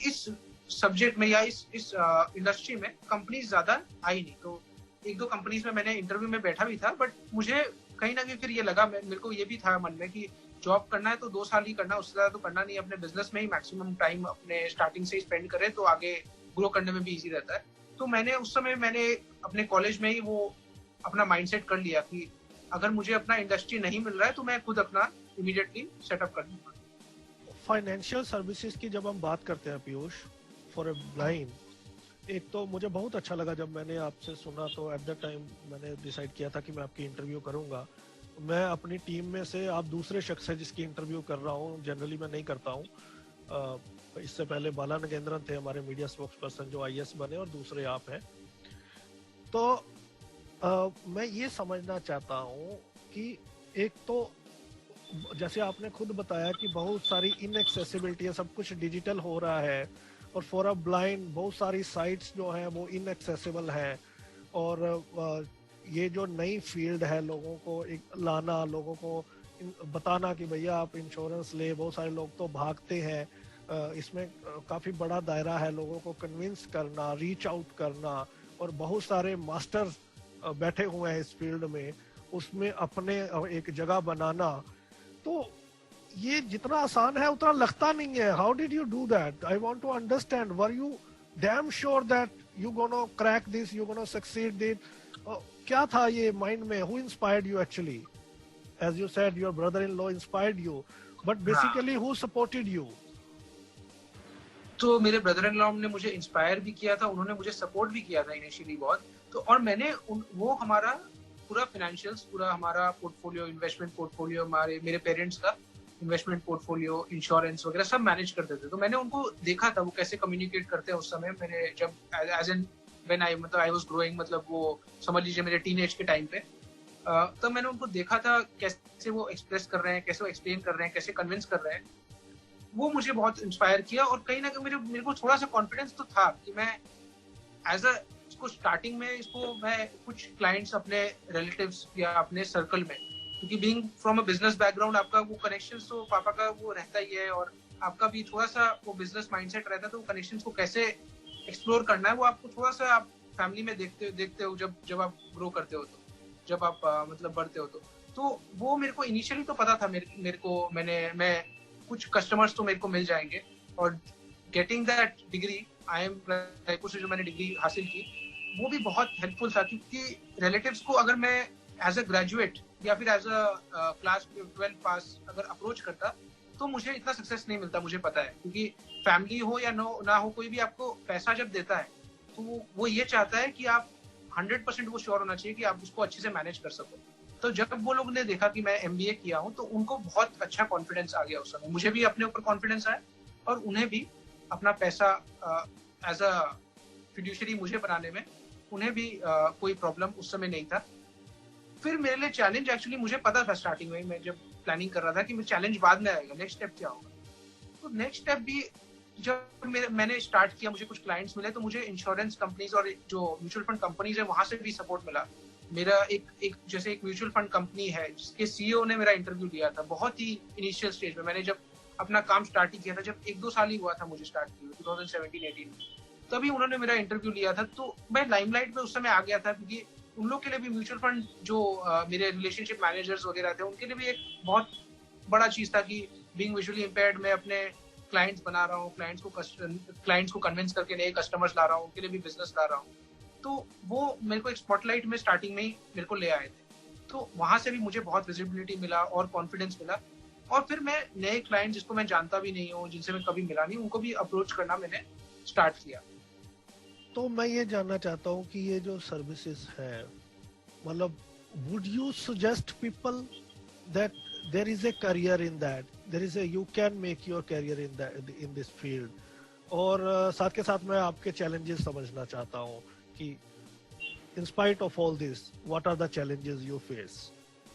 इस सब्जेक्ट में या इस इंडस्ट्री में कंपनीज ज्यादा आई नहीं, तो 1-2 कंपनीज में मैंने इंटरव्यू में बैठा भी था, बट मुझे कहीं ना कहीं फिर ये लगा, मेरे को ये भी था मन में कि जॉब करना है तो 2 साल ही करना, उससे ज्यादा तो करना नहीं, अपने बिजनेस में ही मैक्सिमम टाइम अपने स्टार्टिंग से ही स्पेंड करें तो आगे ग्रो करने में भी इजी रहता है। तो उस समय मैंने अपने कॉलेज में ही वो अपना माइंडसेट कर लिया कि अगर मुझे अपना इंडस्ट्री नहीं मिल रहा है तो मैं खुद अपना इमीडिएटली सेटअप कर दूंगा। फाइनेंशियल सर्विसेज की जब हम बात करते हैं पीयूष, फॉर ए ब्लाइंड, एक तो मुझे बहुत अच्छा लगा जब मैंने आपसे सुना, तो एट द टाइम मैंने डिसाइड किया था कि मैं आपकी इंटरव्यू करूंगा। मैं अपनी टीम में से आप दूसरे शख्स है जिसकी इंटरव्यू कर रहा हूँ, जनरली मैं नहीं करता हूँ। इससे पहले बाला नगेंद्रन थे हमारे मीडिया स्पोक्स पर्सन जो IAS बने, और दूसरे आप हैं। तो मैं ये समझना चाहता हूँ कि एक तो जैसे आपने खुद बताया कि बहुत सारी इनएक्सेसिबिलिटी है, सब कुछ डिजिटल हो रहा है, और फॉर अ ब्लाइंड बहुत सारी साइट्स जो हैं वो इनएक्सेसिबल हैं, और ये जो नई फील्ड है लोगों को एक लाना, लोगों को बताना कि भैया आप इंश्योरेंस ले, बहुत सारे लोग तो भागते हैं, इसमें काफ़ी बड़ा दायरा है लोगों को कन्विंस करना, रीच आउट करना, और बहुत सारे मास्टर्स बैठे हुए हैं इस फील्ड में, उसमें अपने एक जगह बनाना। तो ये जितना आसान है उतना लगता नहीं है। How did you do that? I want to understand, were you damn sure that you gonna crack this, you gonna succeed this? क्या था ये माइंड में? Who inspired you actually? As you said your brother in law inspired you, but basically who supported you? तो मेरे brother in law ने मुझे inspire भी किया था, उन्होंने मुझे सपोर्ट भी किया था इनिशियली बहुत। तो और मैंने वो हमारा पूरा फाइनेंशियल्स, पूरा हमारा पोर्टफोलियो, इन्वेस्टमेंट पोर्टफोलियो, मेरे पेरेंट्स का इन्वेस्टमेंट पोर्टफोलियो, इंश्योरेंस वगैरह सब मैनेज करते थे। तो मैंने उनको देखा था वो कैसे कम्युनिकेट करते हैं उस समय, मैंने जब as an when I was growing, मतलब वो समझ लीजिए मेरे टीनेज के टाइम पे, तब मैंने उनको देखा था कैसे वो एक्सप्रेस कर रहे हैं, कैसे वो एक्सप्लेन कर रहे हैं, कैसे कन्विंस कर रहे हैं। वो मुझे बहुत इंस्पायर किया, और कहीं ना कहीं मेरे को थोड़ा सा कॉन्फिडेंस तो था कि मैं एज अ इसको स्टार्टिंग में इसको मैं कुछ क्लाइंट्स अपने रिलेटिव्स या अपने सर्कल में, क्योंकि being from a business background आपका वो कनेक्शंस तो पापा का वो रहता ही है, और आपका भी थोड़ा सा वो बिजनेस माइंडसेट रहता है, तो कनेक्शंस को कैसे एक्सप्लोर करना है वो आपको थोड़ा सा आप फैमिली में देखते हो जब आप ग्रो करते हो, तो जब आप मतलब बढ़ते हो, तो वो मेरे को इनिशियली तो पता था मेरे को मैं कुछ कस्टमर्स तो मेरे को मिल जाएंगे, और getting that degree, IIM Raipur से जो मैंने डिग्री हासिल की, वो भी बहुत हेल्पफुल था, क्योंकि रिलेटिव्स को अगर मैं एज अ ग्रेजुएट या फिर एज अ क्लास 12 पास अगर अप्रोच करता तो मुझे इतना सक्सेस नहीं मिलता, मुझे पता है। क्योंकि फैमिली हो या ना हो, कोई भी आपको पैसा जब देता है तो वो ये चाहता है कि आप 100% वो श्योर होना चाहिए कि आप उसको अच्छे से मैनेज कर सको। तो जब वो लोग ने देखा कि मैं MBA किया हूँ तो उनको बहुत अच्छा कॉन्फिडेंस आ गया उस समय, मुझे भी अपने ऊपर कॉन्फिडेंस आया, और उन्हें भी अपना पैसा एज अ फिड्यूशरी मुझे बनाने में उन्हें भी कोई प्रॉब्लम उस समय नहीं था। फिर मेरे लिए चैलेंज, एक्चुअली मुझे पता था स्टार्टिंग में, मैं जब प्लानिंग कर रहा था कि चैलेंज बाद में आएगा, नेक्स्ट स्टेप क्या होगा। तो नेक्स्ट स्टेप भी जब मैंने स्टार्ट किया, मुझे कुछ क्लाइंट्स मिले, तो मुझे इंश्योरेंस कंपनीज और जो म्यूचुअल फंड कंपनीज है वहां से भी सपोर्ट मिला। मेरा एक म्यूचुअल फंड कंपनी है जिसके CEO ने मेरा इंटरव्यू लिया था बहुत ही इनिशियल स्टेज में। मैंने जब अपना काम स्टार्ट ही किया था, जब 1-2 साल ही हुआ था मुझे स्टार्ट किया 2017-18 में, तभी उन्होंने मेरा इंटरव्यू लिया था। तो मैं लाइमलाइट में उस समय आ गया था, क्योंकि उन लोग के लिए भी म्यूचुअल फंड जो मेरे रिलेशनशिप मैनेजर्स वगैरह थे, उनके लिए भी एक बहुत बड़ा चीज था कि बीइंग विजुअली इम्पेयर्ड मैं अपने क्लाइंट्स बना रहा हूँ, क्लाइंट्स को कन्विंस करके नए कस्टमर्स ला रहा हूँ, उनके लिए भी बिजनेस ला रहा हूँ। तो वो मेरे को एक स्पॉटलाइट में स्टार्टिंग में ही मेरे को ले आए थे, तो वहां से भी मुझे बहुत विजिबिलिटी मिला और कॉन्फिडेंस मिला। और फिर मैं नए क्लाइंट जिसको मैं जानता भी नहीं हूँ, जिनसे मैं कभी मिला नहीं, उनको भी अप्रोच करना मैंने स्टार्ट किया। तो मैं ये जानना चाहता हूँ कि ये जो सर्विसेज है, मतलब would you suggest people that there is a career in that, you can make your career in this field? और साथ के साथ मैं आपके challenges समझना चाहता हूँ कि in spite of all this, what are the challenges you face?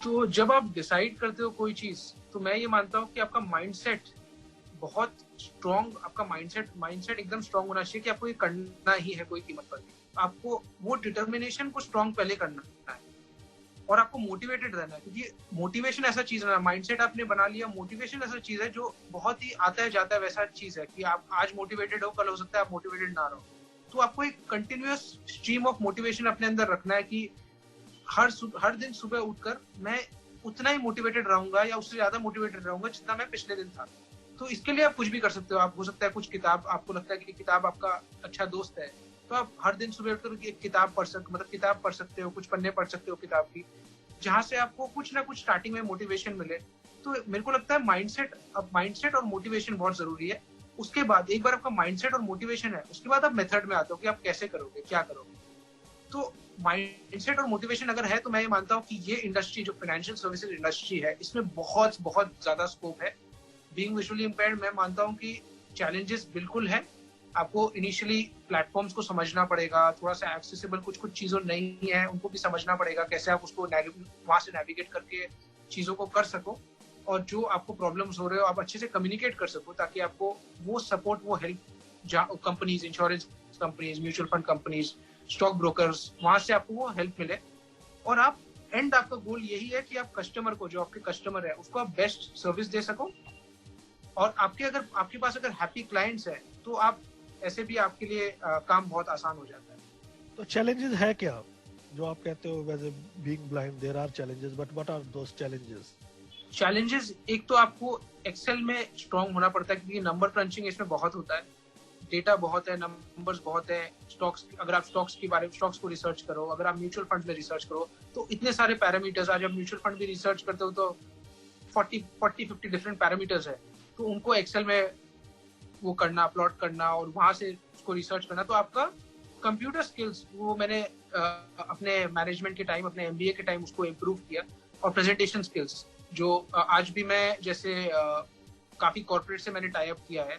तो जब आप डिसाइड करते हो कोई चीज, तो मैं ये मानता हूँ कि आपका माइंडसेट बहुत स्ट्रॉन्ग, आपका माइंडसेट एकदम स्ट्रॉन्ग होना चाहिए कि आपको ये करना ही है कोई कीमत पर। आपको वो डिटर्मिनेशन को स्ट्रॉन्ग पहले करना है, और आपको मोटिवेटेड रहना है, क्योंकि मोटिवेशन ऐसा चीज है ना, माइंडसेट आपने बना लिया, मोटिवेशन ऐसा चीज है जो बहुत ही आता है जाता है वैसा चीज है कि आप आज मोटिवेटेड हो, कल हो सकता है आप मोटिवेटेड ना रहो। तो आपको एक कंटिन्यूअस स्ट्रीम ऑफ मोटिवेशन अपने अंदर रखना है कि हर दिन सुबह उठकर मैं उतना ही मोटिवेटेड रहूंगा या उससे ज्यादा मोटिवेटेड रहूंगा जितना मैं पिछले दिन था। तो इसके लिए आप कुछ भी कर सकते हो। आप हो सकता है कुछ किताब, आपको लगता है कि किताब आपका अच्छा दोस्त है, तो आप हर दिन सुबह उठकर एक किताब पढ़ सकते हो, कुछ पन्ने पढ़ सकते हो किताब की, जहां से आपको कुछ ना कुछ स्टार्टिंग में मोटिवेशन मिले। तो मेरे को लगता है माइंडसेट और मोटिवेशन बहुत जरूरी है। उसके बाद एक बार आपका माइंडसेट और मोटिवेशन है, उसके बाद आप मेथड में आते हो कि आप कैसे करोगे, क्या करोगे। तो माइंडसेट और मोटिवेशन अगर है, तो मैं ये मानता हूँ कि ये इंडस्ट्री जो फाइनेंशियल सर्विसेज इंडस्ट्री है, इसमें बहुत बहुत ज्यादा स्कोप है। बीइंग विजुअली इम्पेयर्ड, मैं मानता हूँ कि चैलेंजेस बिल्कुल है। आपको इनिशियली प्लेटफॉर्म्स को समझना पड़ेगा, थोड़ा सा एक्सेसिबल कुछ चीजों नहीं है, उनको भी समझना पड़ेगा कैसे आप उसको वहां से नेविगेट करके चीजों को कर सको। और जो आपको प्रॉब्लम्स हो रहे हो आप अच्छे से कम्युनिकेट कर सको, ताकि आपको वो सपोर्ट, वो help companies, insurance companies, mutual fund companies, stock brokers, वहां से आपको वो हेल्प मिले। और आप एंड आपका गोल यही है कि आप कस्टमर को, जो आपके कस्टमर है, उसको आप बेस्ट सर्विस दे सको। और आपके पास अगर हैप्पी क्लाइंट्स है तो आप ऐसे भी आपके लिए काम बहुत आसान हो जाता है। तो चैलेंजेस है क्या जो आप कहते हो, वैसे being blind there are challenges, but what are those challenges? Challenges, एक तो आपको एक्सेल में स्ट्रांग होना पड़ता है, क्योंकि नंबर क्रंचिंग इसमें बहुत होता है, डेटा बहुत है, नंबर्स बहुत है। स्टॉक्स, अगर आप स्टॉक्स को रिसर्च करो, अगर आप म्यूचुअल फंड में रिसर्च करो, तो इतने सारे पैरामीटर्स, आज आप म्यूचुअल फंड भी रिसर्च करते हो तो 40-50 डिफरेंट पैरामीटर्स है, तो उनको एक्सेल में वो करना, प्लॉट करना और वहां से उसको रिसर्च करना। तो आपका कंप्यूटर स्किल्स, वो मैंने अपने मैनेजमेंट के टाइम, अपने MBA के टाइम उसको इम्प्रूव किया। और प्रेजेंटेशन स्किल्स, जो आज भी मैं, जैसे काफी कॉर्पोरेट से मैंने टाई अप किया है,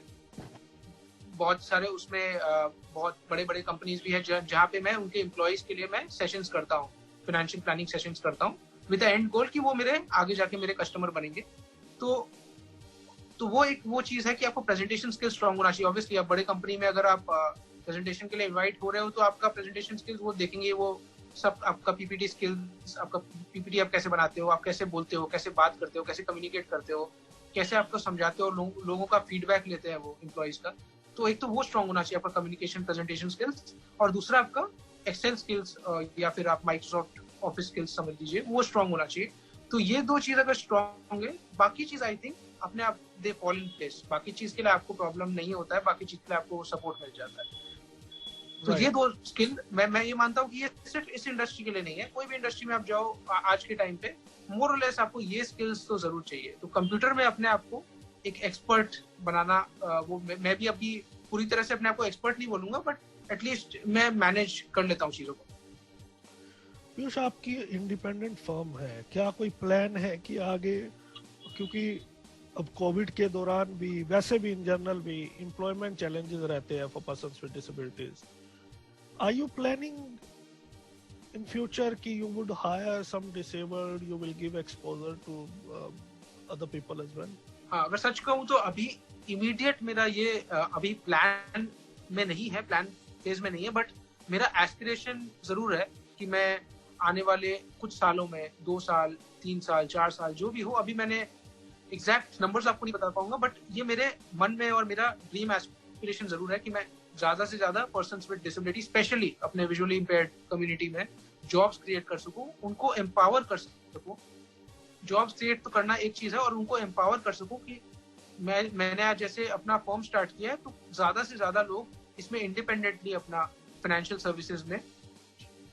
बहुत सारे उसमें बहुत बड़े बड़े कंपनीज भी है जहाँ पे मैं उनके एम्प्लॉइज के लिए मैं सेशंस करता हूँ, फाइनेंशियल प्लानिंग सेशंस करता हूँ, विद द एंड गोल कि वो मेरे आगे जाके मेरे कस्टमर बनेंगे। तो वो चीज है कि आपको प्रेजेंटेशन स्किल्स स्ट्रांग होना चाहिए। ऑब्वियसली आप बड़े कंपनी में अगर आप प्रेजेंटेशन के लिए इनवाइट हो रहे हो तो आपका प्रेजेंटेशन स्किल्स वो देखेंगे, वो सब आपका PPT स्किल्स, आपका PPT आप कैसे बनाते हो, आप कैसे बोलते हो, कैसे बात करते हो, कैसे कम्युनिकेट करते हो, कैसे आपको समझाते हो, लोगों का फीडबैक लेते हैं वो एम्प्लॉइज का। तो एक तो वो स्ट्रांग होना चाहिए आपका कम्युनिकेशन, प्रेजेंटेशन स्किल्स। और दूसरा आपका एक्सेल स्किल्स या फिर आप माइक्रोसॉफ्ट ऑफिस स्किल्स समझ लीजिए, वो स्ट्रांग होना चाहिए। तो ये दो चीज अगर स्ट्रांग है, बाकी चीज आई थिंक अपने आप दे फॉल इन प्लेस। बाकी चीज के लिए आपको प्रॉब्लम नहीं होता है, बाकी चीज के लिए आपको सपोर्ट मिल जाता है। तो ये दो स्किल मैं ये मानता हूँ कि ये सिर्फ इस इंडस्ट्री के लिए नहीं है, कोई भी इंडस्ट्री में आप जाओ आज के टाइम पे, मोर और लेस आपको ये स्किल्स तो जरूर चाहिए। तो कंप्यूटर में अपने आप को एक एक्सपर्ट बनाना, वो मैं भी अभी पूरी तरह से अपने आप को एक्सपर्ट नहीं बोलूंगा, बट एटलीस्ट मैं मैनेज कर लेता हूँ चीजों को। पीयूष, आपकी इंडिपेंडेंट फर्म है, क्या कोई प्लान है कि आगे, क्योंकि अब कोविड के दौरान भी, वैसे भी इन जनरल भी एम्प्लॉयमेंट चैलेंजेस रहते हैं for persons with disabilities, are you planning in future कि you would hire some disabled, you will give exposure to other people as well? हाँ, अगर सच कहूँ तो अभी इमीडिएट मेरा ये अभी प्लान में नहीं है, प्लान फेज में नहीं है, बट मेरा एस्पिरेशन जरूर है कि मैं आने वाले कुछ सालों में, 2 साल, 3 साल, 4 साल, जो भी हो, अभी मैंने एग्जैक्ट नंबर्स आपको नहीं बता पाऊंगा, बट ये मेरे मन में और मेरा ड्रीम एस्पिरेशन जरूर है कि मैं ज्यादा से ज्यादा पर्सन्स विद डिसेबिलिटी, स्पेशली अपने विजुअली इम्पेयर्ड कम्युनिटी में जॉब्स क्रिएट कर सकूं, उनको एम्पावर कर सकूं। जॉब्स क्रिएट तो करना एक चीज है, और उनको एम्पावर कर सकूं कि मैंने आज जैसे अपना फर्म स्टार्ट किया है, तो ज्यादा से ज्यादा लोग इसमें इंडिपेंडेंटली अपना फाइनेंशियल सर्विसेज में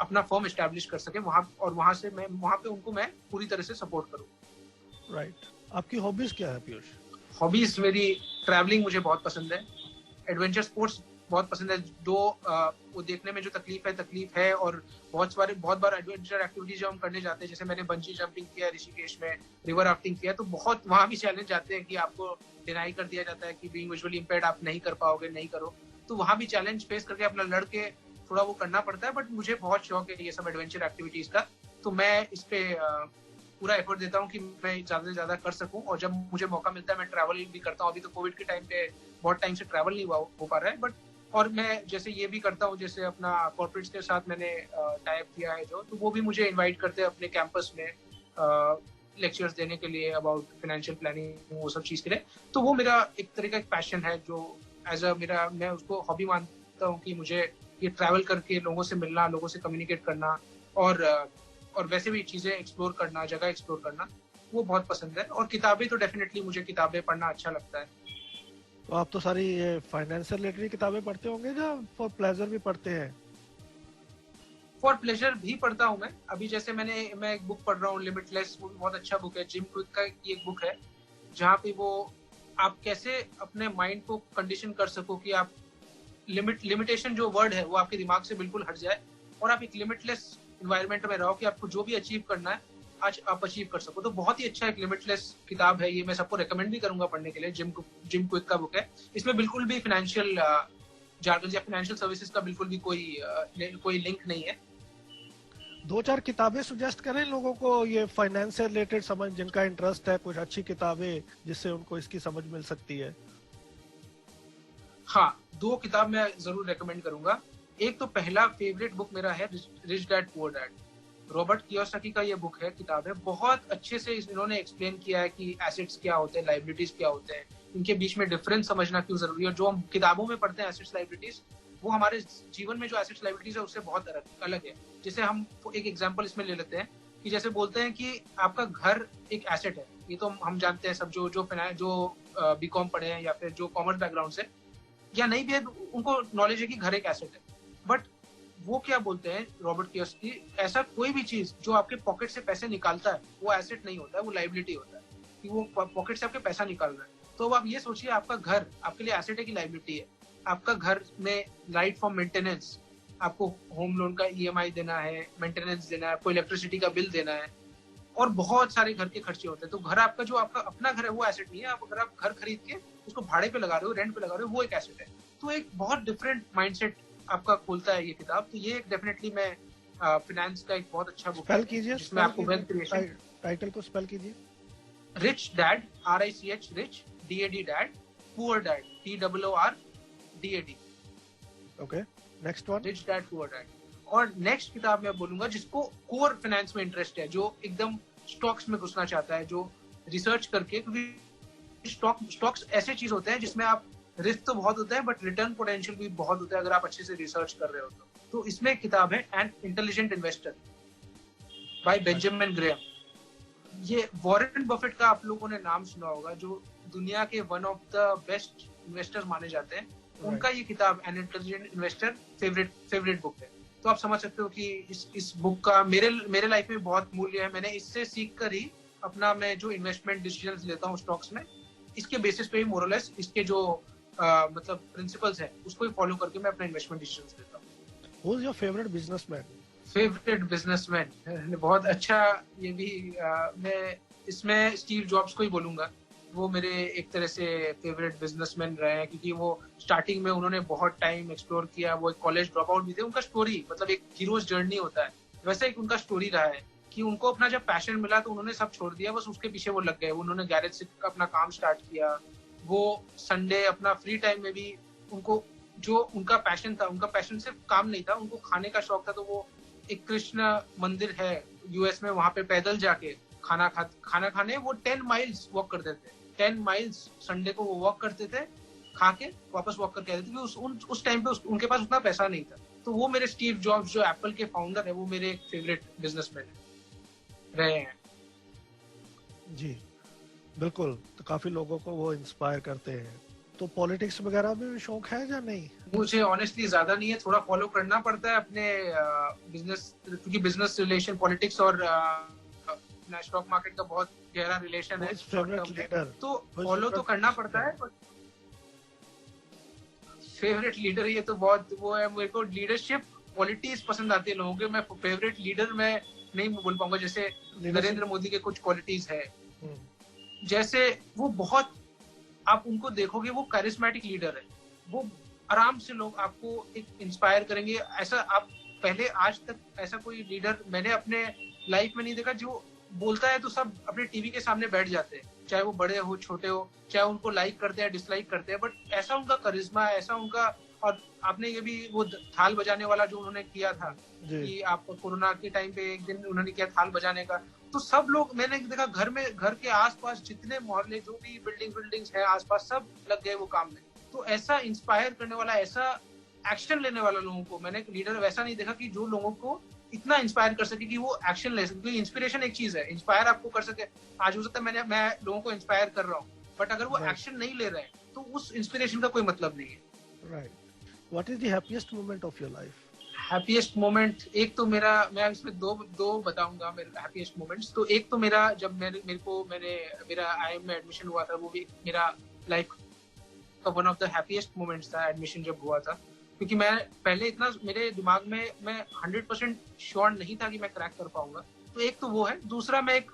अपना फर्म एस्टैब्लिश कर सके वहां, और वहां से मैं वहां पे उनको मैं पूरी तरह से सपोर्ट करूं। राइट। आपकी हॉबीज क्या है पीयूष? हॉबीज मेरी ट्रैवलिंग मुझे बहुत पसंद है, एडवेंचर स्पोर्ट्स बहुत पसंद है। वो देखने में जो तकलीफ है, और बहुत बार एडवेंचर एक्टिविटीज जो हम करने जाते हैं, जैसे मैंने बंजी जंपिंग किया ऋषिकेश में, रिवर राफ्टिंग किया, तो बहुत वहां भी चैलेंज आते हैं कि आपको डिनाई कर दिया जाता है कि बीइंग विजुअली इम्पेयर्ड आप नहीं कर पाओगे, नहीं करो। तो वहां भी चैलेंज फेस करके अपना लड़के थोड़ा वो करना पड़ता है, बट मुझे बहुत शौक है ये सब एडवेंचर एक्टिविटीज का, तो मैं इस पे पूरा एफर्ट देता हूँ कि मैं ज्यादा से ज्यादा कर सकूं। और जब मुझे मौका मिलता है मैं ट्रैवल भी करता हूँ। अभी तो कोविड के टाइम पे बहुत टाइम से ट्रैवल नहीं हो पा रहा है, बट और मैं जैसे ये भी करता हूँ, जैसे अपना कॉर्पोरेट्स के साथ मैंने टाई अप किया है जो, तो वो भी मुझे इनवाइट करते हैं अपने कैंपस में लेक्चर्स देने के लिए अबाउट फाइनेंशियल प्लानिंग, वो सब चीज के लिए। तो वो मेरा एक तरह का पैशन है, जो एज अ मेरा, मैं उसको हॉबी मानता हूँ कि मुझे ये ट्रैवल करके लोगों से मिलना, लोगों से कम्युनिकेट करना, और वैसे भी चीजें एक्सप्लोर करना, जगह एक्सप्लोर करना, वो बहुत पसंद है। और किताबें तो डेफिनेटली मुझे किताबें पढ़ना अच्छा लगता है। तो आप तो सारी ये फाइनेंशियल रिलेटेड किताबें पढ़ते होंगे, या फॉर प्लेजर भी पढ़ते हैं? फॉर प्लेजर भी पढ़ता हूँ मैं। अभी जैसे मैं एक बुक पढ़ रहा हूँ, लिमिटलेस, वो बहुत अच्छा बुक है, जिम क्विक का एक बुक है, जहाँ पे वो आप कैसे अपने माइंड को कंडीशन कर सको कि आप लिमिटेशन जो वर्ड है वो आपके दिमाग से बिल्कुल हट जाए, और आप एक लिमिटलेस इन्वायरमेंट में रहो कि आपको जो भी अचीव करना है आज आप अचीव कर सको। तो बहुत ही अच्छा एक लिमिटलेस किताब है ये, मैं सबको रेकमेंड भी करूंगा पढ़ने के लिए। जिम क्विक का बुक है। इसमें बिल्कुल भी फाइनेंशियल जार्गन या फाइनेंशियल सर्विसेज का बिल्कुल भी कोई लिंक नहीं है। दो चार किताबें सुजेस्ट करें लोगों को, ये फाइनेंस से रिलेटेड समझ, जिनका इंटरेस्ट है, कुछ अच्छी किताबें जिससे उनको इसकी समझ मिल सकती है। हाँ, 2 किताब मैं जरूर रेकमेंड करूंगा। एक तो पहला फेवरेट बुक मेरा है rich dad poor dad. Robert Kiyosaki का ये बुक है, किताब है, बहुत अच्छे से इन्होंने एक्सप्लेन किया है कि एसेट्स क्या होते हैं, लाइबिलिटीज क्या होते हैं, इनके बीच में डिफरेंस समझना क्यों जरूरी है। जो हम किताबों में पढ़ते हैं एसेट्स लाइबिलिटीज, वो हमारे जीवन में जो एसेट्स लाइबिलिटीज है उससे बहुत अलग है। जैसे हम एक एग्जांपल इसमें ले लेते हैं कि जैसे बोलते हैं कि आपका घर एक एसेट है, ये तो हम जानते हैं सब, जो बीकॉम पढ़े हैं या फिर जो कॉमर्स बैकग्राउंड से या नहीं भी है, उनको नॉलेज है कि घर एक एसेट है। बट वो क्या बोलते हैं रॉबर्ट कियोसाकी, ऐसा कोई भी चीज जो आपके पॉकेट से पैसे निकालता है वो एसेट नहीं होता है, वो लाइबिलिटी होता है, कि वो पॉकेट से आपके पैसा निकाल रहा है। तो अब आप ये सोचिए, आपका घर आपके लिए एसेट है कि लाइबिलिटी है? आपका घर में राइट फॉर मेंटेनेंस, आपको होम लोन का ईएमआई देना है, मेंटेनेंस देना है, आपको इलेक्ट्रिसिटी का बिल देना है, और बहुत सारे घर के खर्चे होते हैं। तो घर आपका, जो आपका अपना घर है, वो एसेट नहीं है। अगर आप घर खरीद के उसको भाड़े पे लगा रहे हो, रेंट पे लगा रहे हो, वो एक एसेट है। तो एक बहुत डिफरेंट माइंडसेट आपका खोलता है ये किताब। तो ये डेफिनेटली मैं फाइनेंस का एक बहुत अच्छा बुक स्पेल कीजिए, जिसमें आपको वेल्थ क्रिएशन। टाइटल को स्पेल कीजिए। Rich dad, RICH, rich, DAD dad, poor dad, POOR DAD। Okay, next one. Rich dad poor dad. और नेक्स्ट किताब मैं बोलूंगा जिसको कोर फाइनेंस में इंटरेस्ट है, जो एकदम स्टॉक्स में घुसना चाहता है, जो रिसर्च करके, क्योंकि स्टॉक्स ऐसे चीज होते हैं जिसमें आप रिस्क तो बहुत होता है बट रिटर्न पोटेंशियल भी बहुत होता है अगर आप अच्छे से रिसर्च कर रहे हो तो इसमें एक किताब है an intelligent investor bye Benjamin Graham. ये वॉरेन बफेट का आप लोगों ने नाम सुना होगा, जो दुनिया के one of the best investors माने जाते हैं। उनका ये किताब an intelligent investor favourite book है। तो आप समझ सकते हो कि इस बुक का मेरे लाइफ में बहुत मूल्य है। मैंने इससे सीख कर ही अपना, मैं जो इन्वेस्टमेंट डिसीजंस लेता हूँ स्टॉक्स में, इसके बेसिस पे ही मोरलेस इसके जो मतलब प्रिंसिपल्स है उसको ही फॉलो करके मैं अपना इन्वेस्टमेंट डिसीजंस लेता हूँ। Who's your favorite businessman? Favourite businessman बहुत अच्छा, ये भी मैं इसमें स्टीव जॉब्स को ही बोलूंगा। वो मेरे एक तरह से फेवरेट बिजनेसमैन रहे हैं, क्योंकि वो स्टार्टिंग में उन्होंने बहुत टाइम एक्सप्लोर किया। वो एक कॉलेज ड्रॉप आउट भी थे। उनका स्टोरी मतलब एक हीरोज जर्नी होता है, वैसे एक उनका स्टोरी रहा है कि उनको अपना जब पैशन मिला तो उन्होंने सब छोड़ दिया, बस उसके पीछे वो लग गए। उन्होंने गैरेज से अपना काम स्टार्ट किया। वो संडे अपना फ्री टाइम में भी उनको जो उनका पैशन था, उनका पैशन सिर्फ काम नहीं था, उनको खाने का शौक था। तो वो एक कृष्ण मंदिर है यूएस में, वहां पे पैदल जाके खाना खाने वो 10 माइल्स वॉक करते थे। 10 माइल्स संडे को वो वॉक करते थे, खा के वापस वॉक करके आते थे, क्योंकि उस टाइम पे उनके पास उतना पैसा नहीं था। तो वो मेरे स्टीव जॉब्स जो एप्पल के फाउंडर है, वो मेरे फेवरेट बिजनेसमैन रहे हैं। जी बिल्कुल, तो काफी लोगों को वो इंस्पायर करते हैं। तो पॉलिटिक्स वगैरह में भी शौक है या नहीं? मुझे ऑनेस्टली ज्यादा नहीं है, थोड़ा फॉलो करना पड़ता है अपने बिजनेस, क्योंकि बिजनेस रिलेशन पॉलिटिक्स और स्टॉक मार्केट का बहुत गहरा रिलेशन है। तो फॉलो तो करना पड़ता है। फेवरेट लीडर, ये तो बहुत वो है, मेरे को लीडरशिप क्वालिटीज पसंद आती है लोगों के। मैं फेवरेट लीडर मैं नहीं बोल पाऊंगा। जैसे नरेंद्र मोदी के कुछ क्वालिटीज है, जैसे वो बहुत, आप उनको देखोगे वो कैरिस्मेटिक लीडर है। वो आराम से लोग आपको एक इंस्पायर करेंगे। ऐसा आप पहले आज तक ऐसा कोई लीडर मैंने अपने लाइफ में नहीं देखा जो बोलता है तो सब अपने टीवी के सामने बैठ जाते हैं, चाहे वो बड़े हो छोटे हो, चाहे उनको लाइक करते हैं डिसलाइक करते हैं, बट ऐसा उनका करिश्मा है, ऐसा उनका। और आपने ये भी वो थाल बजाने वाला जो उन्होंने किया था कि आप कोरोना के टाइम पे एक दिन उन्होंने किया थाल बजाने का, तो सब लोग मैंने देखा घर के आसपास जितने मोहल्ले जो भी बिल्डिंग्स है आसपास, सब लग गए वो काम में। तो ऐसा इंस्पायर करने वाला, ऐसा एक्शन लेने वाला लोगों को मैंने लीडर वैसा नहीं देखा कि जो लोगों को इतना इंस्पायर कर सके कि वो एक्शन ले सके। क्योंकि इंस्पिरेशन एक चीज है, इंस्पायर आपको कर सके। आज हो सकता है मैं लोगों को इंस्पायर कर रहा हूँ, बट अगर वो एक्शन नहीं ले रहे हैं तो उस इंस्पिरेशन का कोई मतलब नहीं है। Right. What is the happiest moment of your life? Happiest moment, एक तो मैं इसमें दो बताऊंगा मेरे हैप्पीएस्ट मोमेंट्स। तो एक तो मेरा जब मेरा IIM में एडमिशन हुआ था, वो भी मेरा लाइफ का one of the happiest moments था, एडमिशन जब हुआ था। क्योंकि मैं पहले इतना मेरे दिमाग में मैं 100% श्योर नहीं था कि मैं क्रैक कर पाऊंगा। तो एक तो वो है। दूसरा, मैं एक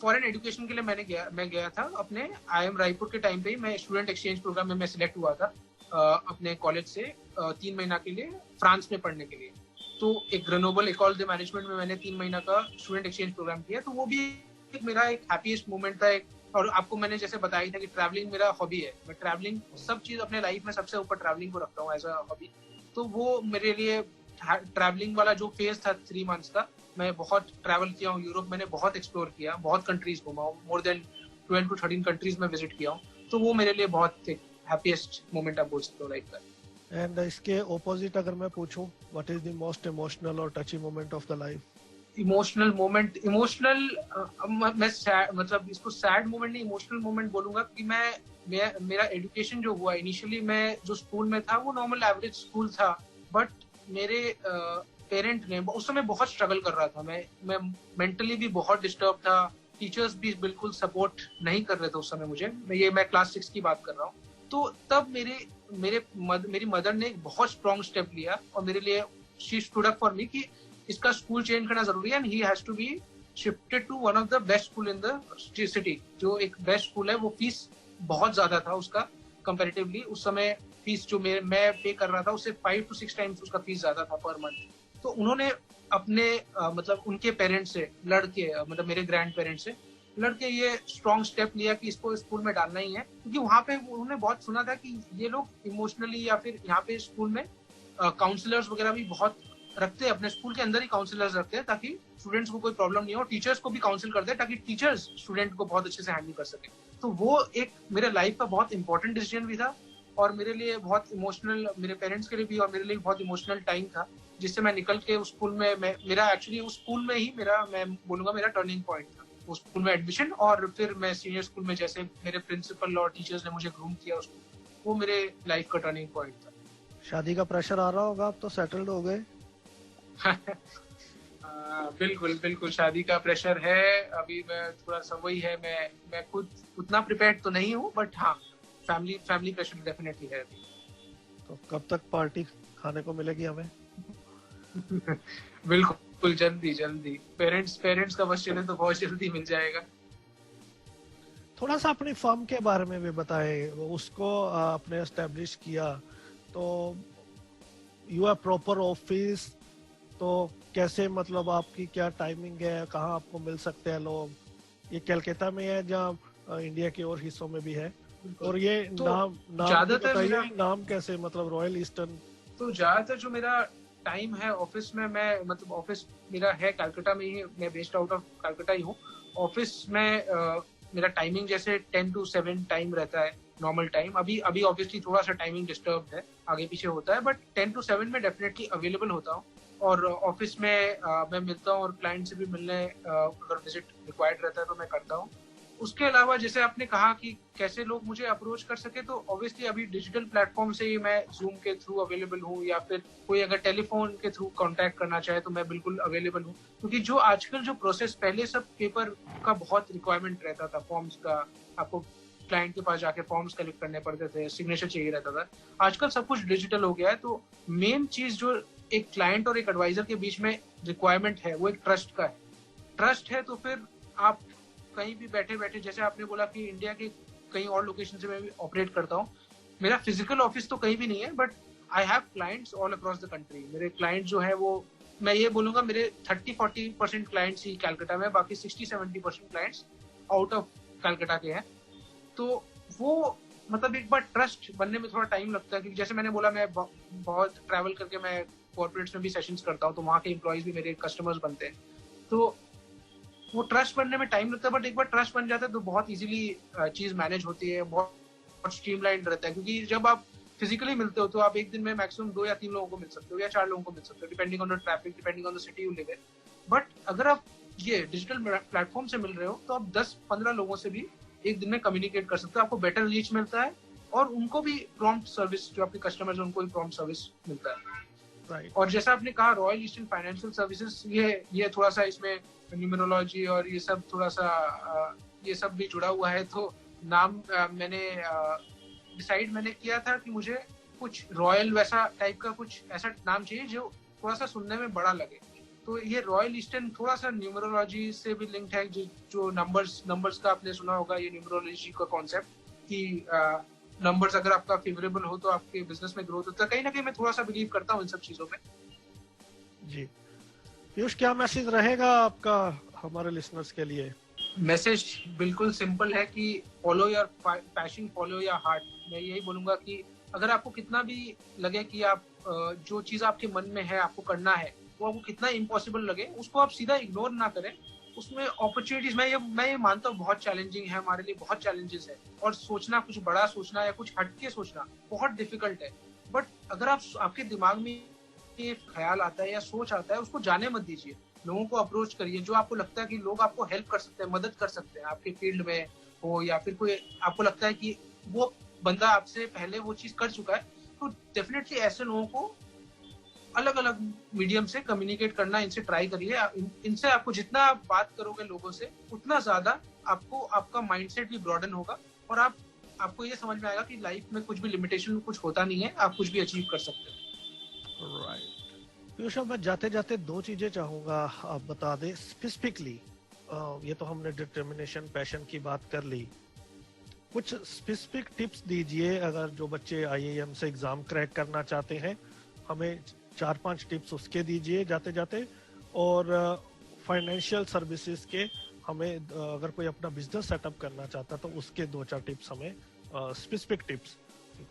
फॉरेन एजुकेशन के लिए मैं गया था अपने IIM रायपुर के टाइम पे ही। मैं स्टूडेंट एक्सचेंज प्रोग्राम में मैं सिलेक्ट हुआ था अपने कॉलेज से 3 महीना के लिए फ्रांस में पढ़ने के लिए। तो एक ग्रेनोबल एकोल दे मैनेजमेंट में मैंने 3 महीना का स्टूडेंट एक्सचेंज प्रोग्राम किया, तो वो भी मेरा एक हैप्पीएस्ट मोमेंट था। और आपको मैंने जैसे बताया था कि ट्रैवलिंग मेरा हॉबी है, मैं ट्रैवलिंग सब चीज अपने लाइफ में सबसे ऊपर ट्रैवलिंग को रखता हूँ एज अ हॉबी। तो वो मेरे लिए ट्रैवलिंग वाला जो फेज था 3 मंथ्स का, मैं बहुत ट्रैवल किया हूँ यूरोप, मैंने बहुत एक्सप्लोर किया, बहुत कंट्रीज घुमा हूँ, मोर देन 12 to 13 कंट्रीज में विजिट किया हूँ। तो वो मेरे लिए बहुत एक हैप्पीएस्ट मोमेंट आप बोल सकते हो लाइफ का। एंड इसके ऑपोजिट अगर मैं पूछूं, what is the most emotional और touchy moment of the life? Emotional moment, emotional मैं मतलब इसको सैड मोमेंट नहीं, इमोशनल मोमेंट बोलूंगा कि मेरा एजुकेशन जो हुआ इनिशियली, मैं जो स्कूल में था वो नॉर्मल एवरेज स्कूल था, बट मेरे पेरेंट ने उस समय बहुत स्ट्रगल कर रहा था, मैं मेंटली भी बहुत डिस्टर्ब था, टीचर्स भी बिल्कुल सपोर्ट नहीं कर रहे थे उस समय मुझे, मैं क्लास 6 की बात कर रहा हूँ। तो तब मेरी मदर ने एक बहुत स्ट्रॉन्ग स्टेप लिया और मेरे लिए she stood up for me कि इसका स्कूल चेंज करना जरूरी है and he has to be shifted to one of the best school in the city. जो एक बेस्ट स्कूल है, वो फीस बहुत ज्यादा था उसका कंपैरेटिवली, उस समय फीस जो मैं पे कर रहा था उससे 5 to 6 टाइम्स उसका फीस ज्यादा था पर मंथ। तो उन्होंने अपने मतलब उनके पेरेंट्स से लड़के, मतलब मेरे ग्रैंड पेरेंट्स से लड़के ये स्ट्रॉन्ग स्टेप लिया कि इसको स्कूल में डालना ही है, क्योंकि वहां पे उन्होंने बहुत सुना था कि ये लोग इमोशनली, या फिर यहाँ पे स्कूल में काउंसलर्स वगैरह भी बहुत रखते हैं, अपने स्कूल के अंदर ही काउंसलर्स रखते हैं ताकि स्टूडेंट्स को कोई प्रॉब्लम नहीं हो, टीचर्स को भी काउंसिल करते हैं ताकि टीचर्स स्टूडेंट को बहुत अच्छे से हैंडल कर सके। तो वो एक मेरे लाइफ का बहुत इंपॉर्टेंट डिसीजन भी था और मेरे लिए बहुत इमोशनल, मेरे पेरेंट्स के लिए भी और मेरे लिए बहुत इमोशनल टाइम था, जिससे मैं निकल के उस स्कूल में मेरा एक्चुअली उस स्कूल में ही मैं बोलूंगा मेरा टर्निंग पॉइंट था, उस स्कूल में एडमिशन। और फिर मैं सीनियर स्कूल में जैसे मेरे प्रिंसिपल और टीचर्स ने मुझे ग्रूम किया उसको, वो मेरे लाइफ का टर्निंग पॉइंट था। शादी का प्रेशर आ रहा होगा, आप तो सेटल्ड हो गए। बिल्कुल बिल्कुल, शादी का प्रेशर है। अभी मैं थोड़ा सा वही है, मैं खुद उतना प्रिपेयर्ड तो नहीं हूँ, बट हाँ फैमिली प्रेशर डेफिनेटली है अभी। तो कब तक पार्टी खाने को मिलेगी हमें? बिल्कुल जल्दी पेरेंट्स का बस चले तो बहुत जल्दी मिल जाएगा। थोड़ा सा अपनी फर्म के बारे में भी बताएं, उसको आपने एस्टेब्लिश किया तो यू आर प्रॉपर ऑफिस, तो कैसे, मतलब आपकी क्या टाइमिंग है, कहाँ आपको मिल सकते हैं लोग? ये कलकत्ता में है जहाँ इंडिया के और हिस्सों में भी है? और ये तो नाम बताइए, नाम कैसे, मतलब रॉयल ईस्टर्न? तो ज्यादातर जो मेरा टाइम है ऑफिस में, मैं मतलब ऑफिस मेरा है कलकत्ता में ही, मैं बेस्ड आउट ऑफ कलकत्ता ही हूँ। ऑफिस में मेरा टाइमिंग जैसे 10 to 7 टाइम रहता है, नॉर्मल टाइम। अभी ऑब्वियसली थोड़ा सा टाइमिंग डिस्टर्ब है, आगे पीछे होता है, बट 10 to 7 में डेफिनेटली अवेलेबल होता हूँ। और ऑफिस में मैं मिलता हूँ और क्लाइंट से भी मिलने अगर विजिट रिक्वायर्ड रहता है तो मैं करता हूँ। उसके अलावा जैसे आपने कहा कि कैसे लोग मुझे अप्रोच कर सके, तो ऑब्वियसली अभी डिजिटल प्लेटफॉर्म से ही मैं जूम के थ्रू अवेलेबल हूँ, या फिर कोई अगर टेलीफोन के थ्रू कांटेक्ट करना चाहे तो मैं बिल्कुल अवेलेबल हूँ। क्योंकि जो आजकल जो प्रोसेस, पहले सब पेपर का बहुत रिक्वायरमेंट रहता था, फॉर्म्स का, आपको क्लाइंट के पास जाके फॉर्म्स कलेक्ट करने पड़ते थे, सिग्नेचर चाहिए रहता था। आजकल सब कुछ डिजिटल हो गया है। तो मेन चीज जो एक क्लाइंट और एक एडवाइजर के बीच में रिक्वायरमेंट है वो एक ट्रस्ट का है। ट्रस्ट है तो फिर आप कहीं भी बैठे बैठे, जैसे आपने बोला कि इंडिया के कहीं और लोकेशन से मैं भी ऑपरेट करता हूँ, मेरा फिजिकल ऑफिस तो कहीं भी नहीं है, but I have clients all across the country. मेरे क्लाइंट जो है वो, मैं ये बोलूंगा मेरे 30-40% क्लाइंट्स ही कलकत्ता में, बाकी 60-70% क्लाइंट्स आउट ऑफ कलकत्ता के हैं। तो वो मतलब एक बार ट्रस्ट बनने में थोड़ा टाइम लगता है, क्योंकि जैसे मैंने बोला मैं बहुत ट्रैवल करके मैं कॉर्पोरेट्स में भी सेशंस करता हूँ, तो वहाँ के एम्प्लॉयज भी मेरे कस्टमर्स बनते हैं। तो वो ट्रस्ट बनने में टाइम लगता है, बट एक बार ट्रस्ट बन जाता है तो बहुत इजीली चीज मैनेज होती है, बहुत स्ट्रीमलाइंड रहता है। क्योंकि जब आप फिजिकली मिलते हो तो आप एक दिन में मैक्सिमम 2 या 3 लोगों को मिल सकते हो या 4 लोगों को मिल सकते हो, depending on the traffic, depending on the city you live in. But अगर आप ये डिजिटल प्लेटफॉर्म से मिल रहे हो तो आप 10-15 लोगों से भी एक दिन में कम्युनिकेट कर सकते हो, आपको बेटर रीच मिलता है और उनको भी प्रॉम्प्ट सर्विस, जो आपके कस्टमर्स हैं उनको भी प्रॉम्प्ट सर्विस मिलता है। और जैसा आपने कहा रॉयल ईस्टर्न फाइनेंशियल सर्विसेज, ये थोड़ा सा इसमें न्यूमरोलॉजी और ये सब थोड़ा सा ये सब भी जुड़ा हुआ है। तो नाम मैंने डिसाइड किया था कि मुझे कुछ रॉयल वैसा टाइप का कुछ ऐसा नाम चाहिए जो थोड़ा सा सुनने में बड़ा लगे। तो ये रॉयल ईस्टर्न थोड़ा सा न्यूमरोलॉजी से भी लिंक्ड है, जो नंबर्स का आपने सुना होगा, ये न्यूमरोलॉजी का कॉन्सेप्ट कि नंबर्स अगर आपका फेवरेबल हो तो आपके बिजनेस में ग्रोथ होता है। कहीं ना कहीं मैं थोड़ा सा बिलीव करता हूँ इन सब चीजों में। जी पीयूष, क्या मैसेज रहेगा आपका हमारे लिसनर्स के लिए? मैसेज बिल्कुल सिंपल है कि follow your passion, follow your heart. मैं यही बोलूंगा कि अगर आपको कितना भी लगे कि आप जो चीज आपके मन में है आपको करना है, वो आपको कितना इम्पॉसिबल लगे, उसको आप सीधा इग्नोर ना करें। उसमें अपॉर्चुनिटीज मैं ये मानता हूँ बहुत चैलेंजिंग है, हमारे लिए बहुत चैलेंजेस है, और सोचना, कुछ बड़ा सोचना या कुछ हटके सोचना बहुत डिफिकल्ट है। बट अगर आपके दिमाग में ये ख्याल आता है या सोच आता है, उसको जाने मत दीजिए। लोगों को अप्रोच करिए, जो आपको लगता है कि लोग आपको हेल्प कर सकते हैं, मदद कर सकते हैं, आपके फील्ड में हो या फिर कोई आपको लगता है कि वो बंदा आपसे पहले वो चीज कर चुका है, तो डेफिनेटली ऐसे लोगों को अलग अलग मीडियम से कम्युनिकेट करना, इनसे ट्राई करिए। इनसे आपको जितना आप बात करोगे लोगों से, उतना ज्यादा आपको आपका माइंडसेट भी ब्रॉडन होगा, और आपको ये समझ में आएगा कि लाइफ में कुछ भी लिमिटेशन कुछ होता नहीं है, आप कुछ भी अचीव कर सकते हैं। राइट पीयूष, मैं जाते जाते दो चीजें चाहूंगा आप बता दें स्पेसिफिकली। ये तो हमने डिटर्मिनेशन, पैशन की बात कर ली, कुछ स्पेसिफिक टिप्स दीजिए अगर जो बच्चे IIM से एग्जाम क्रैक करना चाहते हैं, हमें 4-5 टिप्स उसके दीजिए जाते जाते। और फाइनेंशियल सर्विसेज के हमें अगर कोई अपना बिजनेस सेटअप करना चाहता तो उसके 2-4 टिप्स हमें, स्पेसिफिक टिप्स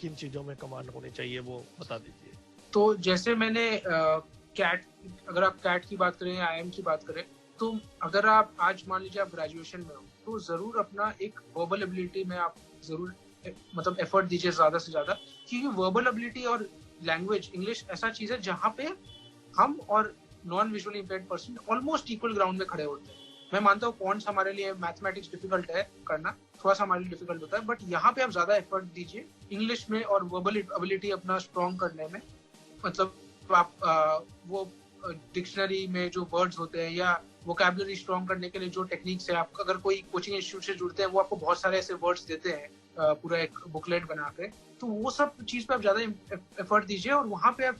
किन चीजों में कमांड होनी चाहिए वो बता दीजिए। तो जैसे मैंने कैट, अगर आप कैट की बात करें या IIM की बात करें, तो अगर आप आज मान लीजिए आप ग्रेजुएशन में हो, तो जरूर अपना एक वर्बल एबिलिटी में आप जरूर मतलब एफर्ट दीजिए ज्यादा से ज्यादा, क्योंकि वर्बल एबिलिटी और लैंग्वेज, इंग्लिश ऐसा चीज है जहाँ पे हम और non visually impaired person almost equal ground में खड़े होते हैं। मैं मानता हूँ क्वांट्स हमारे लिए, मैथमेटिक्स डिफिकल्ट है करना, थोड़ा सा हमारे लिए डिफिकल्ट होता है, बट यहाँ पे आप ज्यादा एफर्ट दीजिए इंग्लिश में और वर्बल एबिलिटी अपना स्ट्रॉन्ग करने में। मतलब आप वो डिक्शनरी में जो वर्ड्स होते हैं या वोकैबुलरी स्ट्रॉन्ग करने के लिए जो टेक्निक्स है, आप अगर कोई कोचिंग इंस्टीट्यूट से जुड़ते हैं, वो आपको बहुत सारे ऐसे वर्ड्स देते हैं पूरा एक बुकलेट बना के, तो वो सब चीज पे आप ज्यादा एफर्ट दीजिए। और वहां पे आप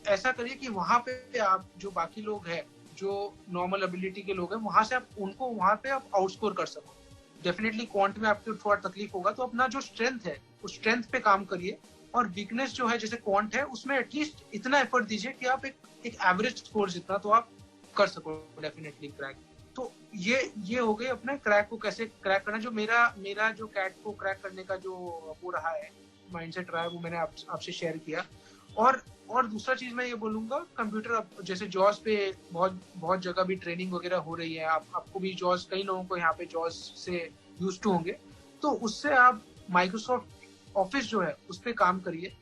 ऐसा करिए कि वहां पे आप जो बाकी लोग हैं, जो नॉर्मल एबिलिटी के लोग हैं, वहां से आप उनको वहां पे आप आउटस्कोर कर सको। डेफिनेटली क्वांट में आपको थोड़ा तकलीफ होगा, तो अपना जो स्ट्रेंथ है उस स्ट्रेंथ पे काम करिए, और वीकनेस जो है जैसे क्वांट है उसमें एटलीस्ट इतना एफर्ट दीजिए कि आप एक एवरेज स्कोर जितना तो आप कर सको डेफिनेटली क्रैक। तो ये हो गई अपने क्रैक को कैसे क्रैक करना। जो मेरा जो कैट को क्रैक करने का जो वो रहा है, माइंडसेट रहा है, वो मैंने आपसे शेयर किया। और दूसरा चीज मैं ये बोलूंगा, कंप्यूटर जैसे जॉस पे बहुत जगह भी ट्रेनिंग वगैरह हो रही है, आपको भी जॉस, कई लोगों को यहाँ पे जॉस से यूज्ड टू होंगे, तो उससे आप माइक्रोसॉफ्ट ऑफिस जो है उस पर काम करिए।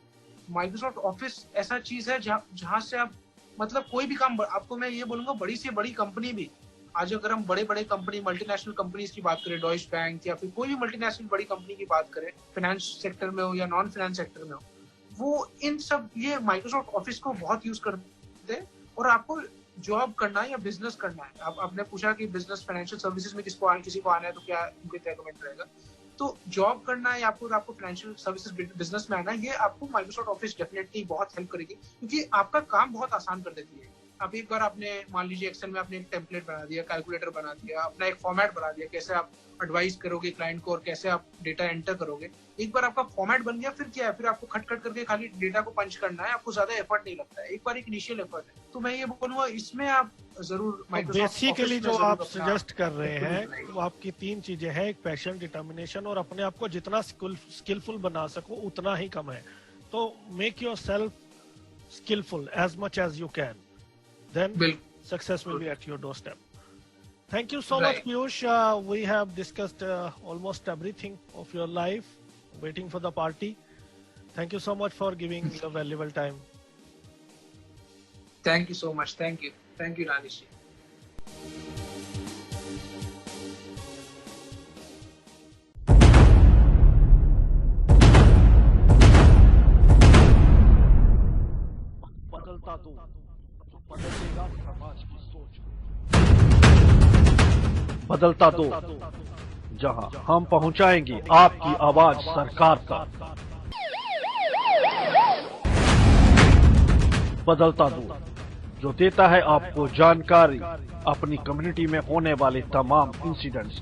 माइक्रोसॉफ्ट ऑफिस ऐसा चीज है जहाँ से आप मतलब कोई भी काम, आपको मैं ये बोलूंगा बड़ी से बड़ी कंपनी भी, आज अगर हम बड़े कंपनी, मल्टीनेशनल कंपनीज की बात करें, डॉइच बैंक या फिर कोई भी मल्टीनेशनल बड़ी कंपनी की बात करें, फाइनेंस सेक्टर में हो या नॉन फाइनेंस सेक्टर में हो, वो इन सब ये माइक्रोसॉफ्ट ऑफिस को बहुत यूज करते हैं। और आपको जॉब करना है या बिजनेस करना है, आपने पूछा कि बिजनेस फाइनेंशियल सर्विसेज में किसी को आना है तो क्या उनको रेकमेंड रहेगा, तो जॉब करना है या आपको फाइनेंशियल सर्विसेज बिजनेस में आना है, ये आपको माइक्रोसॉफ्ट ऑफिस डेफिनेटली बहुत हेल्प करेगी, क्योंकि आपका काम बहुत आसान कर देती है। आप एक बार आपने मान लीजिए एक्सेल में आपने एक टेम्पलेट बना दिया, कैलकुलेटर बना दिया, अपना एक फॉर्मेट बना दिया, कैसे आप एडवाइस करोगे क्लाइंट को और कैसे आप डेटा एंटर करोगे। एक बार आपका फॉर्मेट बन गया, फिर क्या है, फिर आपको खट करके खाली डेटा को पंच करना है, आपको ज्यादा एफर्ट नहीं लगता है, एक बार एक इनिशियल एफर्ट है। तो मैं ये बोलूंगा इसमें आप जरूर बेसिकली जो आप सजेस्ट कर रहे हैं वो आपकी 3 चीजें हैं, एक पैशन, डिटर्मिनेशन और अपने आप को जितना स्किलफुल बना सको उतना ही कम है। तो make your self skillful as much as you can, then success will be at your doorstep. Thank you so much, Piyush. We have discussed almost everything of your life, waiting for the party. Thank you so much for giving the valuable time. Thank you so much. Thank you, Ranish. बदलता तो बदलेगा समाज की सोच, बदलता दो जहां हम पहुंचाएंगे आपकी आवाज सरकार तक। बदलता दो जो देता है आपको जानकारी अपनी कम्युनिटी में होने वाले तमाम इंसिडेंट्स।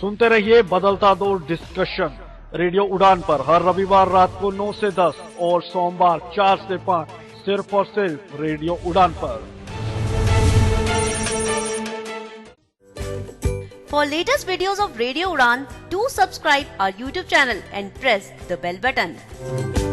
सुनते रहिए बदलता दो डिस्कशन रेडियो उड़ान पर हर रविवार रात को 9 से 10 और सोमवार 4 से 5 सिर्फ और सिर्फ रेडियो उड़ान पर। For latest videos of Radio Udan, do subscribe our YouTube channel and press the bell button.